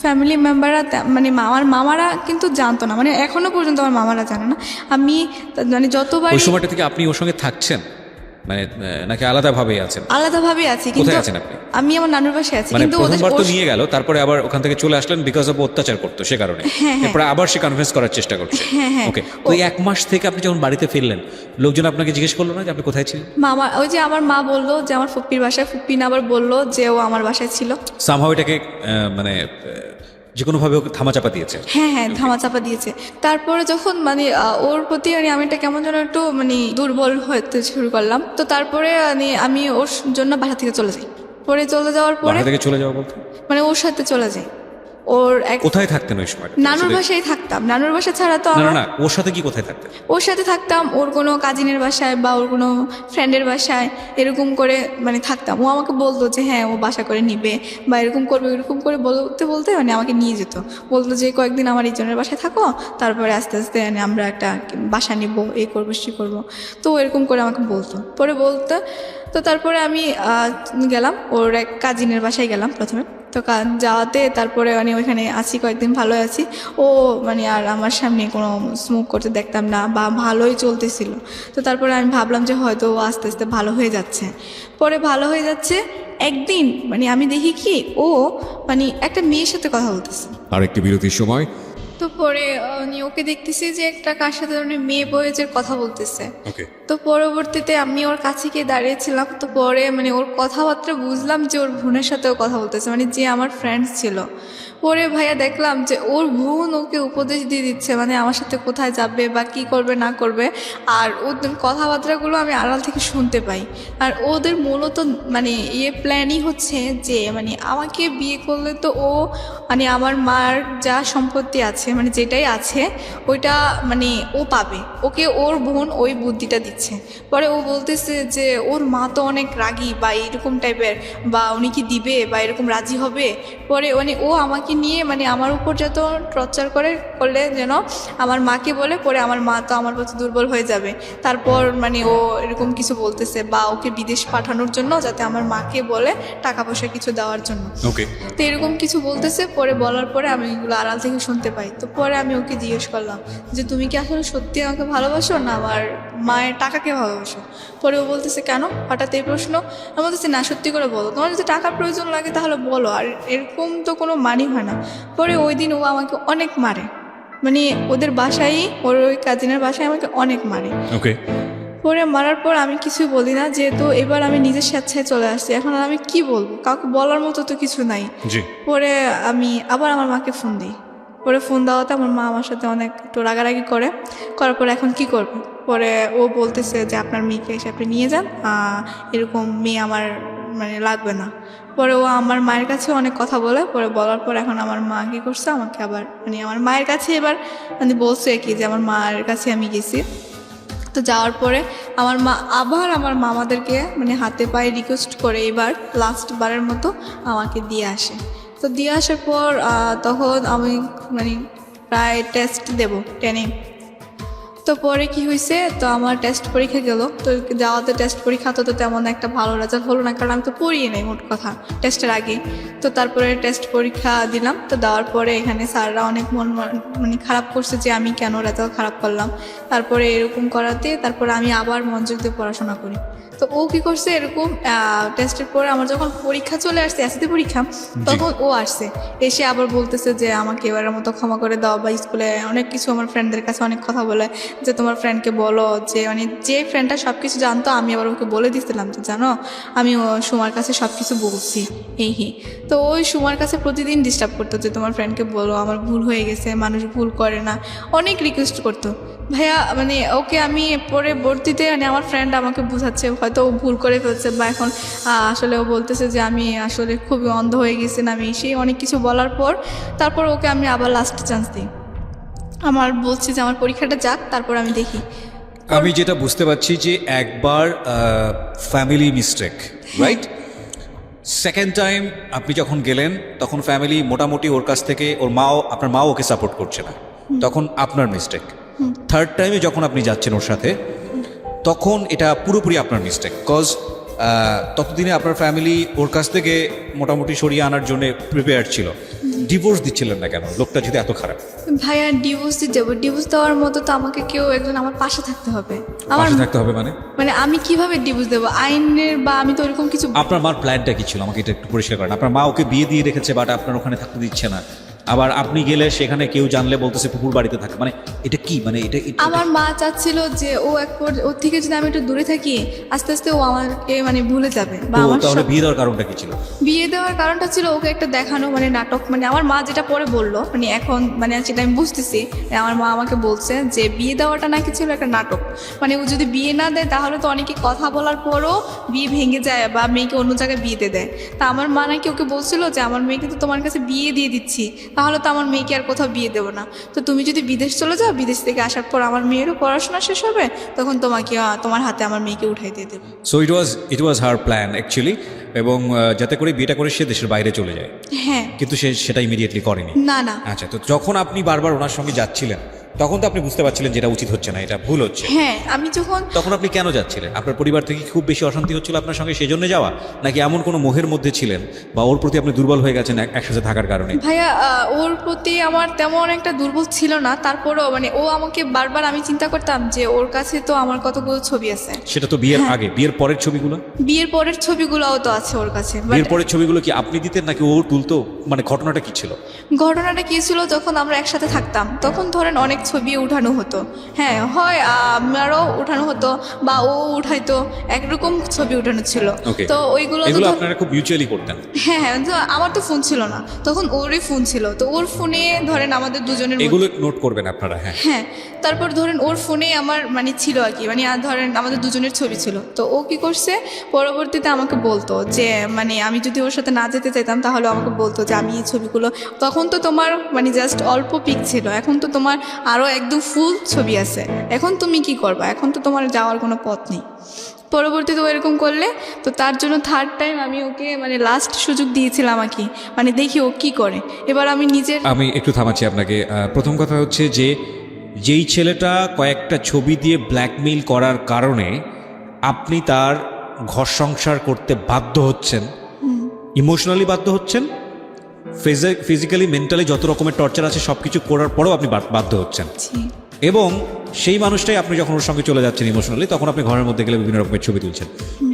ফ্যামিলি মেম্বাররা মানে আমার মামারা কিন্তু জানতো না, মানে এখনো পর্যন্ত আমার মামারা জানে না। আমি মানে যতবার ওই সময়টা থেকে আপনি ওর সঙ্গে থাকছেন, মানে নাকি আলাদাভাবেই আছেন? আলাদাভাবে আছি, কিন্তু কোথায় আছেন আপনি? আমি আমার নানুর বাসায় আছি, মানে কিন্তু প্রথমবার তো নিয়ে গেল, তারপরে আবার ওখান থেকে চলে আসলেন বিকজ অফ অত্যাচার করতো সে কারণে, এরপরে আবার সে কনভিন্স করার চেষ্টা করছে। ওকে, ওই 1 মাস থেকে আপনি যখন বাড়িতে ফিরলেন, লোকজন আপনাকে জিজ্ঞেস করলো না যে আপনি কোথায় ছিলেন? মামা, ওই যে আমার মা বললো যে আমার ফুপ্পির বাসায়, ফুপ্পি না আবার বললো যে ও আমার বাসায় ছিল। সামহাও এটাকে মানে যে কোনোভাবে ওকে থামাচাপা দিয়েছে। হ্যাঁ হ্যাঁ, ধামাচাপা দিয়েছে। তারপরে যখন মানে ওর প্রতি মানে আমি এটা কেমন যেন একটু মানে দুর্বল হতে শুরু করলাম। তো তারপরে মানে আমি ওর জন্য বাসা থেকে চলে যাই। পরে চলে যাওয়ার পরে বাসা থেকে চলে যাওয়া বলতে মানে ওর সাথে চলে যাই। ওর এক কোথায় থাকতেন ওই সময়? নানুর বাসায় থাকতাম। নানুর বাসা ছাড়া তো না আমার, না না, ওর সাথে কি কোথায় থাকতেন? ওর সাথে থাকতাম ওর কোনো কাজিনের বাসায় বা ওর কোনো ফ্রেন্ডের বাসায়, এরকম করে মানে থাকতাম। ও আমাকে বলতো যে হ্যাঁ ও বাসা করে নিবে বা এরকম করবে, এরকম করে বলতে বলতে মানে আমাকে নিয়ে যেত। বলতো যে কয়েকদিন আমার এইজনের বাসায় থাকো, তারপরে আস্তে আস্তে মানে আমরা একটা বাসা নিব, এই করবো সে করবো। তো ও এরকম করে আমাকে বলতো, পরে বলতো। তো তারপরে আমি গেলাম ওর এক কাজিনের বাসায় গেলাম প্রথমে। তো যাওয়াতে তারপরে মানে ওইখানে আছি কয়েকদিন, ভালোই আছি। ও মানে আর আমার সামনে কোনো স্মোক করতে দেখতাম না বা ভালোই চলতেছিল। তো তারপরে আমি ভাবলাম যে হয়তো ও আস্তে আস্তে ভালো হয়ে যাচ্ছে। পরে ভালো হয়ে যাচ্ছে, একদিন মানে আমি দেখি কি ও মানে একটা মেয়ের সাথে কথা বলতেছে। আরেকটি বিরতির সময়। তো পরে ওকে দেখতেছি যে একটা কার সাথে মেয়ে বয়েজের কথা বলতেছে। ওকে, তো পরবর্তীতে আমি ওর কাছে গিয়ে দাঁড়িয়েছিলাম। তো পরে মানে ওর কথাবার্তা বুঝলাম যে ওর বোনের সাথেও কথা বলতেছে, মানে যে আমার ফ্রেন্ড ছিল। পরে ভাইয়া দেখলাম যে ওর বোন ওকে উপদেশ দিয়ে দিচ্ছে, মানে আমার সাথে কোথায় যাবে বা কি করবে না করবে। আর ওদের কথাবার্তাগুলো আমি আড়াল থেকে শুনতে পাই। আর ওদের মূলত মানে প্ল্যানই হচ্ছে যে মানে আমাকে বিয়ে করলে তো ও মানে আমার মার যা সম্পত্তি আছে মানে যেটাই আছে ওইটা মানে ও পাবে, ওকে ওর বোন ওই বুদ্ধিটা দিচ্ছে। পরে ও বলতেছে যে ওর মা তো অনেক রাগী বা এরকম টাইপের, বা উনি কি দিবে বা এরকম রাজি হবে। পরে মানে ও আমাকে নিয়ে মানে আমার উপর যত টর্চার করলে যেন আমার মাকে বলে, পরে আমার মা তো আমার প্রতি দুর্বল হয়ে যাবে। তারপর মানে ও এরকম কিছু বলতেছে বা ওকে বিদেশ পাঠানোর জন্য, যাতে আমার মাকে বলে টাকা পয়সা কিছু দেওয়ার জন্য। ওকে, তো এরকম কিছু বলতেছে। পরে বলার পরে আমি এগুলো আড়াল থেকে শুনতে পাই। তো পরে আমি ওকে জিজ্ঞেস করলাম যে তুমি কি আসলে সত্যি আমাকে ভালোবাসো না আমার মায়ের টাকাকে ভালোবাসো? পরে ও বলতেছে কেন হঠাৎ এই প্রশ্ন? আমি বলতেছি না, সত্যি করে বলো, তোমার যদি টাকার প্রয়োজন লাগে তাহলে বলো, আর এরকম তো কোনো মানি হয় না। পরে ওই দিন ও আমাকে অনেক মারে, মানে ওদের বাসায়, ওর ওই কাজিনের বাসায় আমাকে অনেক মারে। ওকে, পরে মারার পর আমি কিছুই বলি না, যেহেতু এবার আমি নিজের স্বেচ্ছায় চলে আসছি। এখন আর আমি কি বলবো, কাউকে বলার মতো তো কিছু নাই। জি, পরে আমি আবার আমার মাকে ফোন দিই। পরে ফোন দেওয়াতে আমার মা আমার সাথে অনেক একটু রাগারাগি করার পরে এখন কি করবে। পরে ও বলতেছে যে আপনার মেয়েকে এসে আপনি নিয়ে যান, এরকম মেয়ে আমার মানে লাগবে না। পরে ও আমার মায়ের কাছে অনেক কথা বলে। পরে বলার পর এখন আমার মা কী করছে, আমাকে আবার মানে আমার মায়ের কাছে এবার মানে বলছে কি যে আমার মায়ের কাছে আমি গেছি। তো যাওয়ার পরে আমার মা আবার আমার মামাদেরকে মানে হাতে পায়ে রিকোয়েস্ট করে এবার লাস্ট বারের মতো আমাকে দিয়ে আসে। তো দিয়ে আসার পর তখন আমি মানে প্রায় টেস্ট দেব 10-এ। তো পরে কি হয়েছে, তো আমার টেস্ট পরীক্ষা গেল। তো যাওয়াতে টেস্ট পরীক্ষা তো তেমন একটা ভালো রেজাল্ট হলো না, কারণ আমি তো পড়িয়ে নেই মোট কথা টেস্টের আগে। তো তারপরে টেস্ট পরীক্ষা দিলাম। তো দেওয়ার পরে এখানে স্যাররা অনেক মানে খারাপ করছে যে আমি কেন রেজাল্ট খারাপ করলাম। তারপরে এরকম করাতে তারপরে আমি আবার মনোযোগ দিয়ে পড়াশোনা করি। তো ও কী করছে, এরকম টেস্টের পরে আমার যখন পরীক্ষা চলে আসছে, এসএসসি পরীক্ষা, তখন ও আসছে, এসে আবার বলতেছে যে আমাকে এবারের মতো ক্ষমা করে দাও, বা স্কুলে অনেক কিছু আমার ফ্রেন্ডদের কাছে অনেক কথা বলে যে তোমার ফ্রেন্ডকে বলো, যে মানে যে ফ্রেন্ডটা সব কিছু জানতো আমি আবার ওকে বলে দিচ্ছিলাম যে জানো আমি ও সুমার কাছে সব কিছু বলছি এই। তো ওই সুমার কাছে প্রতিদিন ডিস্টার্ব করতো যে তোমার ফ্রেন্ডকে বলো আমার ভুল হয়ে গেছে, মানুষ ভুল করে না, অনেক রিকোয়েস্ট করতো। ভাইয়া মানে ওকে আমি পরবর্তীতে মানে আমার ফ্রেন্ড আমাকে বোঝাচ্ছে হয়তো ও ভুল করে ফেলছে, বা এখন আসলে ও বলতেছে যে আমি আসলে খুবই অন্ধ হয়ে গেছি না, আমি সেই অনেক কিছু বলার পর তারপর ওকে আমি আবার লাস্ট চান্স দিই। আমার বলছি যে আমার পরীক্ষাটা যাক, তারপর আমি দেখি। আমি যেটা বুঝতে পারছি যে একবার family mistake, right? Second time আপনি যখন গেলেন তখন ফ্যামিলি মোটামুটি ওর কাছ থেকে আপনার মাও ওকে সাপোর্ট করছে না, তখন আপনার মিস্টেক। থার্ড টাইমে যখন আপনি যাচ্ছেন ওর সাথে তখন এটা পুরোপুরি আপনার মিস্টেক, কজ ততদিনে আপনার ফ্যামিলি ওর কাছ থেকে মোটামুটি সরিয়ে আনার জন্য প্রিপেয়ার ছিল। ডিভোর্স দিচ্ছিলেন না কেন, লোকটা যদি এত খারাপ? ভাইয়া ডিভোর্স দিতে যাবো, ডিভোর্স দেওয়ার মতো তো আমাকে কেউ একজন আমার পাশে থাকতে হবে। আমার পাশে থাকতে হবে মানে? মানে আমি কিভাবে ডিভোর্স দেবো আইনের, বা আমি তো ওরকম কিছু। আপনার মার প্ল্যানটা কি ছিল আমাকে এটা একটু পরিষ্কার করেন। আপনার মা ওকে বিয়ে দিয়ে রেখেছে বাট আপনার ওখানে থাকতে দিচ্ছে না, আবার আপনি গেলে সেখানে কেউ জানলে বলতেছে পুকুর বাড়িতে থাকে, মানে এটা কি? মানে এটা আমার মা চাচ্ছিল যে ও ওর থেকে যদি আমি একটু দূরে থাকি আস্তে আস্তে ও আমাকে মানে ভুলে যাবে, বা আমার তাহলে বিয়ে দেওয়ার কারণটা কি ছিল? বিয়ে দেওয়ার কারণটা ছিল ওকে একটা দেখানো, মানে নাটক, মানে আমার মা যেটা পরে বললো, মানে এখন মানে সেটা আমি বুঝতেছি। আমার মা আমাকে বলছে যে বিয়ে দেওয়াটা নাকি ছিল একটা নাটক, মানে ও যদি বিয়ে না দেয় তাহলে তো অনেকে কথা বলার পরও বিয়ে ভেঙে যায় বা মেয়েকে অন্য জায়গায় বিয়ে দিয়ে দেয়। তা আমার মা নাকি ওকে বলছিল যে আমার মেয়েকে তো তোমার কাছে বিয়ে দিয়ে দিচ্ছি, তাহলে তো আমার মেয়েকে আর কোথাও বিয়ে দেবো না, তো তুমি যদি বিদেশ চলে যাও, বিদেশ থেকে আসার পর আমার মেয়েরও পড়াশোনা শেষ হবে, তখন তোমার হাতে আমার মেয়েকে উঠাই দিয়ে দেবো। So it was her plan actually, এবং যাতে করে বিয়েটা করে সে দেশের বাইরে চলে যায়। হ্যাঁ, কিন্তু সে সেটা ইমিডিয়েটলি করেনি। না না। আচ্ছা, তো যখন আপনি বারবার ওনার সঙ্গে যাচ্ছিলেন তখন তো আপনি বুঝতে পারছিলেন যেটা উচিত হচ্ছে না, এটা ভুল হচ্ছে। হ্যাঁ, আমি তখন আপনি কেন যাচ্ছিলেন? আপনার পরিবার থেকে খুব বেশি অশান্তি হচ্ছিল আপনার সঙ্গে, সেই জন্য যাওয়া, নাকি এমন কোনো মোহের মধ্যে ছিলেন বা ওর প্রতি আপনি দুর্বল হয়ে গেছেন একসাথে থাকার কারণে? ভাইয়া ওর প্রতি আমার তেমন একটা দুর্বল ছিল না, তারপরেও মানে ও আমাকে বারবার, আমি চিন্তা করতাম যে ওর কাছে তো আমার কতগুলো ছবি আছে। সেটা তো বিয়ের আগে, বিয়ের পরের ছবিগুলো? বিয়ের পরের ছবিগুলোও তো আছে ওর কাছে। বিয়ের পরের ছবিগুলো কি আপনি দিতেন নাকি ও তুলতো? মানে ঘটনাটা কি ছিল? ঘটনাটা কি ছিল, যখন আমরা একসাথে থাকতাম তখন ধরেন অনেক ছবি উঠানো হতো। হ্যাঁ, হয় আমারও উঠানো হতো বা ও উঠাইতো, একরকম ছবি উঠানো ছিল। তো ওইগুলো আপনারা খুব মিউচুয়ালি করতেন? হ্যাঁ হ্যাঁ, তো আমার তো ফোন ছিল না তখন, ওরই ফোন ছিল, তো ওর ফোনে ধরেন আমাদের দুজনের এগুলো নোট করবেন আপনারা? হ্যাঁ হ্যাঁ, তারপর ধরেন ওর ফোনে আমার মানে ছিল আর কি, মানে ধরেন আমাদের দুজনের ছবি ছিল। তো ও কি করছে, পরবর্তীতে আমাকে বলতো যে মানে আমি যদি ওর সাথে না যেতে চাইতাম তাহলে আমাকে বলতো যে আমি এই ছবিগুলো, তখন তো তোমার মানে জাস্ট অল্প পিক ছিল, এখন তো তোমার আরও একদম ফুল ছবি আছে, এখন তুমি কি করবা, এখন তো তোমার যাওয়ার কোনো পথ নেই। পরবর্তীতে ও এরকম করলে, তো তার জন্য থার্ড টাইম আমি ওকে মানে লাস্ট সুযোগ দিয়েছিলাম আর কি, মানে দেখি ও কি করে। এবার আমি একটু থামাচ্ছি আপনাকে। প্রথম কথা হচ্ছে যে যেই ছেলেটা কয়েকটা ছবি দিয়ে ব্ল্যাকমেইল করার কারণে আপনি তার ঘর সংসার করতে বাধ্য হচ্ছেন, ইমোশনালি বাধ্য হচ্ছেন, ফিজিক্যালি মেন্টালি যত রকমের টর্চার আছে সব কিছু করার পরেও আপনি বাধ্য হচ্ছেন, এবং সেই মানুষটাই আপনি যখন ওর সঙ্গে চলে যাচ্ছেন ইমোশনালি, তখন আপনি ঘরের মধ্যে গেলে বিভিন্ন রকমের ছবি তুলছেন।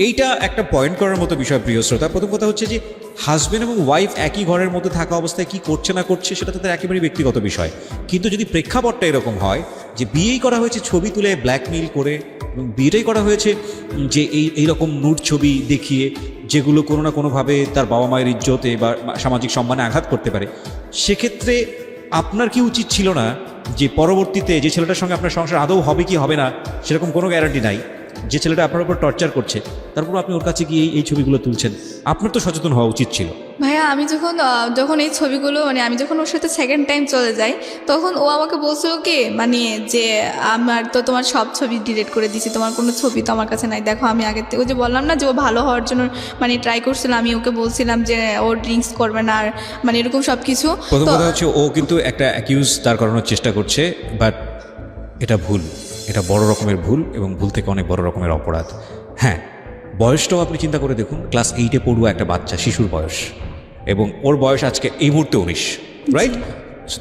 এইটা একটা পয়েন্ট করার মতো বিষয় প্রিয় শ্রোতা। প্রথম কথা হচ্ছে যে হাজব্যান্ড এবং ওয়াইফ একই ঘরের মধ্যে থাকা অবস্থায় কি করছে না করছে সেটা তাদের একেবারেই ব্যক্তিগত বিষয়, কিন্তু যদি প্রেক্ষাপটটা এরকম হয় যে বিয়েই করা হয়েছে ছবি তুলে ব্ল্যাকমেইল করে, এবং বিয়েটাই করা হয়েছে যে এইরকম নুড ছবি দেখিয়ে, যেগুলো কোনো না কোনোভাবে তার বাবা মায়ের ইজ্জতে বা সামাজিক সম্মানে আঘাত করতে পারে, সেক্ষেত্রে আপনার কি উচিত ছিল না যে পরবর্তীতে যে ছেলেটার সঙ্গে আপনার সংসার আদৌ হবে কি হবে না সেরকম কোনো গ্যারান্টি নাই, যে ছেলেটা আপনার উপর টর্চার করছে তারপর আপনি ওর কাছে গিয়ে এই ছবিগুলো তুলছেন, আপনার তো সচেতন হওয়া উচিত ছিল। ভাইয়া আমি যখন এই ছবিগুলো মানে আমি যখন ওর সাথে সেকেন্ড টাইম চলে যাই, তখন ও আমাকে বলছিল কি মানে যে আমার তো তোমার সব ছবি ডিলিট করে দিছি, তোমার কোনো ছবি তো আমার কাছে নাই, দেখো আমি আগের থেকে, যে বললাম না যে ও ভালো হওয়ার জন্য মানে ট্রাই করছিল, আমি ওকে বলছিলাম যে ও ড্রিঙ্কস করবে না আর মানে এরকম সব কিছু। প্রথম কথা হচ্ছে ও কিন্তু একটা অ্যাকিউজ তার করানোর চেষ্টা করছে, বাট এটা ভুল, এটা বড় রকমের ভুল, এবং ভুল থেকে অনেক বড় রকমের অপরাধ। হ্যাঁ, বয়সটাও আপনি চিন্তা করে দেখুন, ক্লাস 8-এ পড়ুয়া একটা বাচ্চা, শিশুর বয়স, এবং ওর বয়স আজকে এই মুহূর্তে 19, রাইট?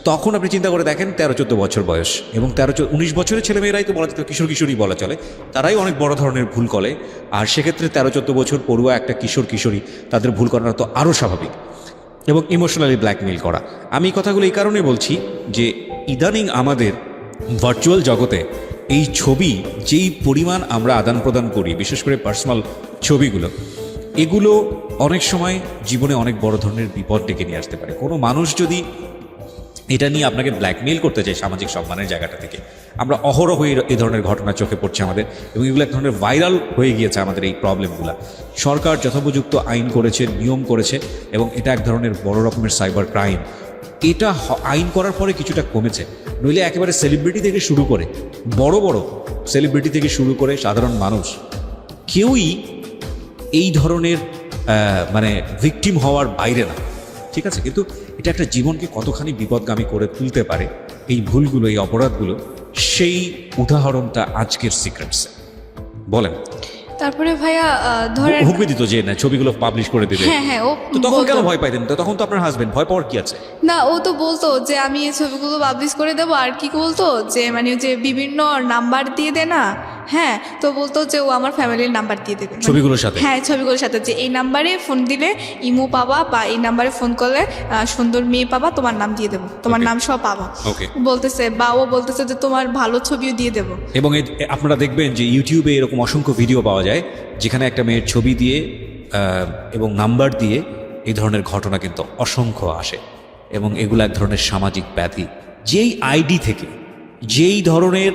তখন আপনি চিন্তা করে দেখেন 13-14 বছর বয়স, এবং 13-19 বছরের ছেলেমেয়েরাই তো বলা যেত কিশোরী বলা চলে, তারাই অনেক বড় ধরনের ভুল করে, আর সেক্ষেত্রে 13-14 বছর পড়ুয়া একটা কিশোরী তাদের ভুল করাটা তো আরও স্বাভাবিক, এবং ইমোশনালি ব্ল্যাকমেইল করা। আমি কথাগুলো এই কারণে বলছি যে ইদানিং আমাদের ভার্চুয়াল জগতে এই ছবি যেই পরিমাণ আমরা আদান প্রদান করি, বিশেষ করে পার্সোনাল ছবিগুলো, এগুলো অনেক সময় জীবনে অনেক বড় ধরনের বিপদ ডেকে নিয়ে আসতে পারে। কোনো মানুষ যদি এটা নিয়ে আপনাকে ব্ল্যাকমেইল করতে চায় সামাজিক সম্মানের জায়গাটা থেকে, আমরা অহরহ এই ধরনের ঘটনা চোখে পড়ছে আমাদের, এবং এগুলো এক ধরনের ভাইরাল হয়ে গিয়েছে আমাদের এই প্রবলেমগুলো। সরকার যথোপযুক্ত আইন করেছে, নিয়ম করেছে, এবং এটা এক ধরনের বড় রকমের সাইবার ক্রাইম। এটা আইন করার পরে কিছুটা কমেছে, নইলে একেবারে সেলিব্রিটি থেকে শুরু করে বড় বড় সেলিব্রিটি থেকে শুরু করে সাধারণ মানুষ কেউই এই ধরনের মানে ভিকটিম হওয়ার বাইরে না, ঠিক আছে? কিন্তু এটা একটা জীবনকে কতখানি বিপদগামী করে তুলতে পারে এই ভুলগুলো, এই অপরাধগুলো, সেই উদাহরণটা আজকের সিক্রেটসে। বলেন। তারপরে ভাইয়া ধরেন হুমকি দিত যে না ছবিগুলো পাবলিশ করে দেবে, হ্যাঁ ও তো তখন কেন বলতো। ভয় পাইতেন? তো তখন তো আপনার হাজবেন্ড, ভয় পাওয়ার কি আছে? না ও তো বলতো যে আমি এই ছবিগুলো পাবলিশ করে দেবো, আর কি বলতো যে মানে যে বিভিন্ন নাম্বার দিয়ে দে না, হ্যাঁ, তো বলতো যে ও আমার ফ্যামিলির নাম্বার দিয়ে দেবে ছবিগুলোর সাথে? হ্যাঁ, ছবিগুলোর সাথে, যে এই নাম্বারে ফোন দিলে ইমো পাবা, বা এই নাম্বারে ফোন করলে সুন্দর মেয়ে পাবা, তোমার নাম দিয়ে দেবো, তোমার নাম সব পাবা ওকে বলতেছে, বা ও বলতেছে যে তোমার ভালো ছবিও দিয়ে দেবো। এবং আপনারা দেখবেন যে ইউটিউবে এরকম অসংখ্য ভিডিও পাওয়া যায় যেখানে একটা মেয়ের ছবি দিয়ে এবং নাম্বার দিয়ে এই ধরনের ঘটনা কিন্তু অসংখ্য আসে, এবং এগুলো এক ধরনের সামাজিক ব্যাধি। যেই আইডি থেকে, যেই ধরনের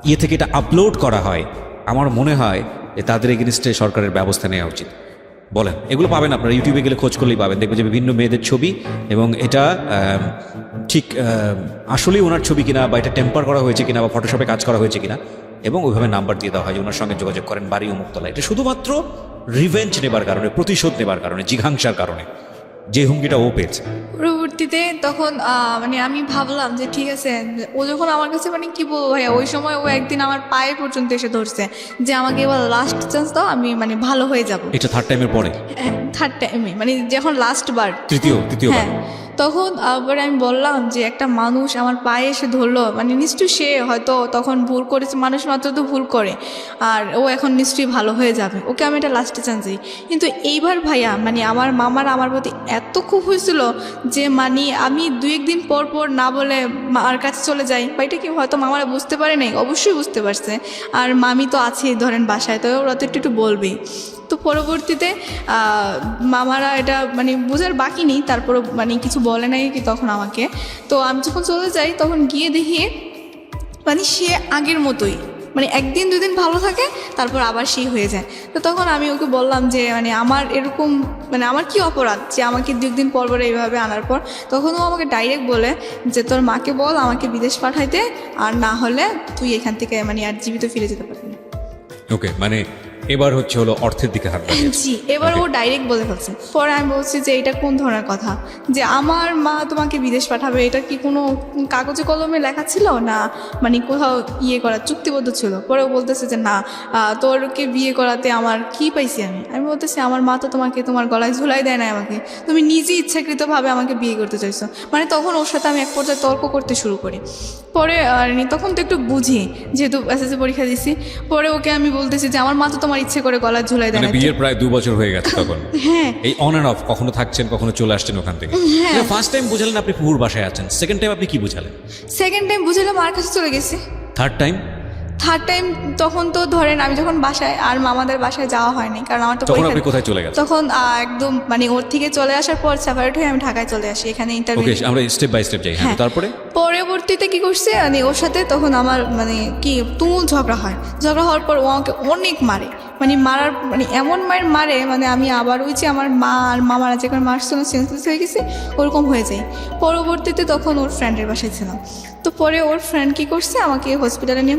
ইয়ে থেকে এটা আপলোড করা হয়, আমার মনে হয় যে তাদের এগেনস্টে সরকারের ব্যবস্থা নেওয়া উচিত। বলেন, এগুলো পাবেন আপনারা ইউটিউবে গেলে খোঁজ করলেই পাবেন, দেখবেন যে বিভিন্ন মেয়েদের ছবি, এবং এটা ঠিক আসলেই ওনার ছবি কিনা, বা এটা টেম্পার করা হয়েছে কিনা, বা ফটোশপে কাজ করা হয়েছে কিনা, এবং ওইভাবে নাম্বার দিয়ে দেওয়া হয় যে ওনার সঙ্গে যোগাযোগ করেন, বাড়ি অমুকতলা। এটা শুধুমাত্র রিভেঞ্জ নেবার কারণে, প্রতিশোধ নেবার কারণে, জিঘাংসার কারণে যে হুমকিটা ও পেয়েছে। পরবর্তীতে তখন মানে আমি ভাবলাম যে ঠিক আছে, ও যখন আমার কাছে মানে কি বলবো ভাইয়া, ওই সময় ও একদিন আমার পায়ে পর্যন্ত এসে ধরছে যে আমাকে এবার লাস্ট চান্স দাও, আমি মানে ভালো হয়ে যাব। এটা থার্ড টাইমের পরে? থার্ড টাইমে, মানে যখন লাস্ট বার, তৃতীয়বার। হ্যাঁ, তখন আবার আমি বললাম যে একটা মানুষ আমার পায়ে এসে ধরলো, মানে নিশ্চয়ই সে হয়তো তখন ভুল করেছে, মানুষ মাত্র তো ভুল করে, আর ও এখন নিশ্চয়ই ভালো হয়ে যাবে, ওকে আমি এটা লাস্টে চান্স দিই। কিন্তু এইবার ভাইয়া মানে আমার মামার আমার প্রতি এত খুব হয়েছিল যে মানে আমি 2-1 দিন পর পর না বলে মার কাছে চলে যাই, বা এটা কি হয়তো মামারা বুঝতে পারে নাই, অবশ্যই বুঝতে পারছে, আর মামি তো আছেই ধরেন বাসায়, তো ওরা তো একটু বলবেই। তো পরবর্তীতে মামারা এটা মানে বোঝার বাকি নেই, তারপরে মানে কিছু বলে নাই কি তখন আমাকে। তো আমি যখন চলে যাই তখন গিয়ে দেখি মানে সে আগের মতোই, মানে 1-2 দিন ভালো থাকে, তারপর আবার সেই হয়ে যায়। তো তখন আমি ওকে বললাম যে মানে আমার এরকম মানে আমার কি অপরাধ যে আমাকে 2 দিন পর পরে এইভাবে আনার পর। তখন ও আমাকে ডাইরেক্ট বলে যে তোর মাকে বল আমাকে বিদেশ পাঠাইতে, আর না হলে তুই এখান থেকে মানে আর জীবিত ফিরে যেতে পারবি না। ওকে, মানে এবার হলো অর্থের দিকে হাত বাড়িয়েছে। জি, এবার ও ডাইরেক্ট বলে ফেলছে। পরে আমি বলছি যে এটা কোন ধরনের কথা, যে আমার মা তোমাকে বিদেশ পাঠাবে, এটা কি কোনো কাগজে কলমে লেখা ছিল না, মানে কোথাও ইয়ে করা চুক্তিবদ্ধ ছিল? পরে ও বলতেছে যে না, তোরকে বিয়ে করাতে আমার কি পাইছি আমি বলতেছি আমার মা তো তোমাকে তোমার গলায় ঝুলাই দেয় না, আমাকে তুমি নিজে ইচ্ছাকৃতভাবে আমাকে বিয়ে করতে চাইছো। মানে তখন ওর সাথে আমি এক পর্যায়ে তর্ক করতে শুরু করি। পরে তখন তো একটু বুঝি, যেহেতু এসএসসি পরীক্ষা দিছি। পরে ওকে আমি বলতেছি যে আমার মা তো তোমার ইচ্ছে করে গলায় ঝুলাই দেয় মানে না। বিয়ের প্রায় 2 বছর হয়ে গেছে তখন। হ্যাঁ, এই অন অ্যান্ড অফ, কখনো থাকছেন, কখনো চলে আসছেন ওখান থেকে। ফার্স্ট টাইম বুঝালেন আপনি ফুহুর বাসায় আছেন, সেকেন্ড টাইম আপনি কি বুঝালেন? সেকেন্ড টাইম বুঝলাম মার কাছে চলে গেছি। থার্ড টাইম তখন তো ধরেন আমি যখন বাসায় আর মামাদের বাসায় যাওয়া হয়নি, কারণ আমার তো তখন পরীক্ষা। আপনি কোথায় চলে গেছেন? তখন একদম মানে ওর থেকে চলে আসার পর সেপারেট হয়ে আমি ঢাকায় চলে আসি, এখানে ইন্টারভিউ। ওকে, আমরা স্টেপ বাই স্টেপ যাই। হ্যাঁ, হ্যাঁ। তারপরে পরবর্তীতে কি করছে মানে ওর সাথে তখন আমার মানে কি তুমুল ঝগড়া হয়। ঝগড়া হওয়ার পর ও আমাকে অনেক মারে, মানে মারার মানে এমন মায়ের মারে মানে আমি আবার ওই যে আমার মা আর মামারা যেখানে মার সঙ্গে সেন্সলেস হয়ে গেছে ওরকম হয়ে যায়। পরবর্তীতে তখন ওর ফ্রেন্ডের বাসায় ছিলাম। তো পরে ওর ফ্রেন্ড কী করছে, আমাকে হসপিটালে নিয়ে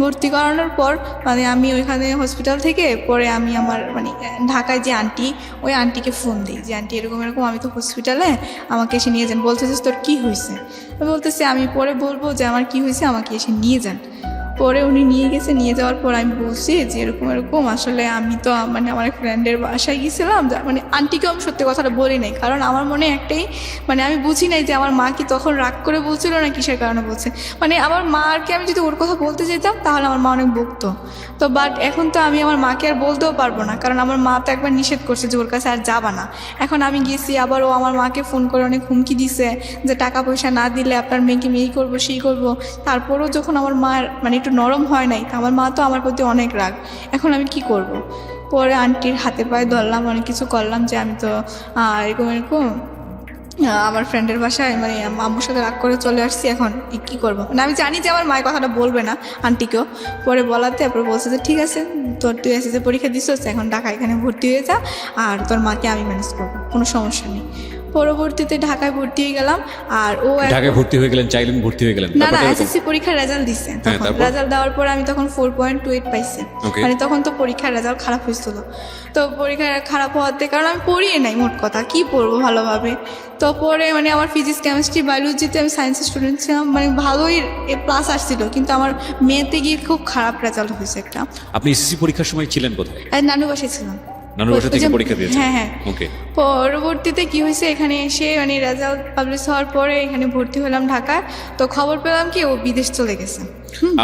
ভর্তি করানোর পর মানে আমি ওইখানে হসপিটাল থেকে পরে আমি আমার মানে ঢাকায় যে আন্টি, ওই আন্টিকে ফোন দিই যে আন্টি এরকম আমি তো হসপিটালে, আমাকে এসে নিয়ে যান। বলতেছিস তোর কী হয়েছে? বলতেছে আমি পরে বলবো যে আমার কী হয়েছে, আমাকে এসে নিয়ে যান। পরে উনি নিয়ে গেছে, নিয়ে যাওয়ার পর আমি বলছি যে এরকম আসলে আমি তো মানে আমার ফ্রেন্ডের বাসায় গিয়েছিলাম, মানে আন্টিকেও আমি সত্যি কথাটা বলি নাই, কারণ আমার মনে একটাই মানে আমি বুঝি নাই যে আমার মা কি তখন রাগ করে বলছিল না কিসের কারণে বলছে। মানে আমার মাকে আমি যদি ওর কথা বলতে যেতাম তাহলে আমার মা অনেক বকতো। তো বাট এখন তো আমি আমার মাকে আর বলতেও পারবো না, কারণ আমার মা তো একবার নিষেধ করছে যে ওর কাছে আর যাবা না। এখন আমি গেছি, আবার ও আমার মাকে ফোন করে অনেক হুমকি দিছে যে টাকা পয়সা না দিলে আপনার মেয়েকে এই করবো সেই করবো। তারপরেও যখন আমার মার মানে একটু নরম হয় নাই, আমার মা তো আমার প্রতি অনেক রাগ। এখন আমি কি করব? পরে আন্টির হাতে পায়ে ধরলাম, অনেক কিছু করলাম যে আমি তো এরকম আমার ফ্রেন্ডের বাসায় মানে আম্মুর সাথে রাগ করে চলে আসছি, এখন কি করব? মানে আমি জানি যে আমার মায়ের কথাটা বলবে না আন্টিকেও। পরে বলাতে তারপরে বলছে যে ঠিক আছে, তুই এসএসসি পরীক্ষা দিছিস, এখন ঢাকা এখানে ভর্তি হয়ে যা, আর তোর মাকে আমি ম্যানেজ করবো, কোনো সমস্যা নেই। পরবর্তীতে ঢাকায় ভর্তি হয়ে গেলাম। আর ও ঢাকায় ভর্তি হয়ে গেলেন, চাইলেন ভর্তি হয়ে গেলেন, না না ব্যাপারটা এরকম? এসএসসি পরীক্ষার রেজাল্ট দিছে, হ্যাঁ, তখন তারপর? রেজাল্ট দেওয়ার পরে আমি তখন 4.28 পাইছি। Okay. মানে তখন তো পরীক্ষার রেজাল্ট খারাপ হয়েছিল, তো পরীক্ষা খারাপ হওয়াতে কারণ আমি পড়িয়ে নাই মোট কথা, কি পড়বো ভালোভাবে। তো পরে মানে আমার ফিজিক্স কেমিস্ট্রি বায়োলজিতে আমি সায়েন্সের স্টুডেন্ট ছিলাম, মানে ভালোই প্লাস আসছিল, কিন্তু আমার মেয়েতে গিয়ে খুব খারাপ রেজাল্ট হয়েছে একটা। আপনি এসএসসি পরীক্ষার সময় ছিলেন কোথায়? আর নানু বাসায় ছিলাম। নানুর বাসা থেকে ওই যে- পরীক্ষা দিয়েছেন? হ্যাঁ হ্যাঁ। ওকে। পরবর্তীতে কি হয়েছে, এখানে এসে মানে রেজাল্ট পাবলিশ হওয়ার পরে এখানে ভর্তি হলাম ঢাকায়। তো খবর পেলাম কি ও বিদেশ চলে গেছে।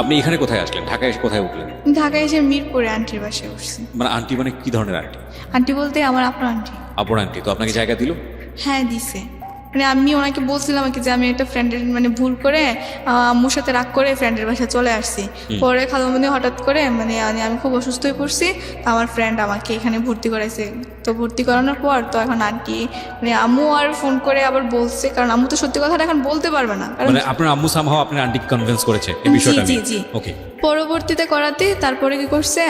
আপনি এখানে কোথায় আসলেন? ঢাকায় এসে কোথায় উঠলেন? ঢাকায় এসে মিরপুরে আন্টির বাসায় উঠছি। মানে আন্টি মানে কি ধরনের আন্টি? আন্টি বলতে আমার আপনার আন্টি। আপন আন্টি। তো আপনাকে জায়গা দিল? হ্যাঁ দিছে, মানে আমি ওনাকে বলছিলাম আর কি যে আমি একটা ফ্রেন্ডের মানে ভুল করে আম্মুর সাথে রাগ করে ফ্রেন্ডের বাসায় চলে আসছি। পরে খালামণি হঠাৎ করে মানে আমি খুব অসুস্থ হয়ে পড়ছি, তো আমার ফ্রেন্ড আমাকে এখানে ভর্তি করাইছে। তো ভর্তি করানোর পর তো এখন আন্টি মানে আম্মু আর ফোন করে আবার বলছে, কারণ আম্মু তো সত্যি কথাটা এখন বলতে পারবে না, কারণ মানে আপনার আম্মু সামহাও আপনার আন্টিকে কনভিন্স করেছে এই বিষয়টা জি নিয়ে? জি। ওকে। পরবর্তীতে করাতে তারপরে কি করছে,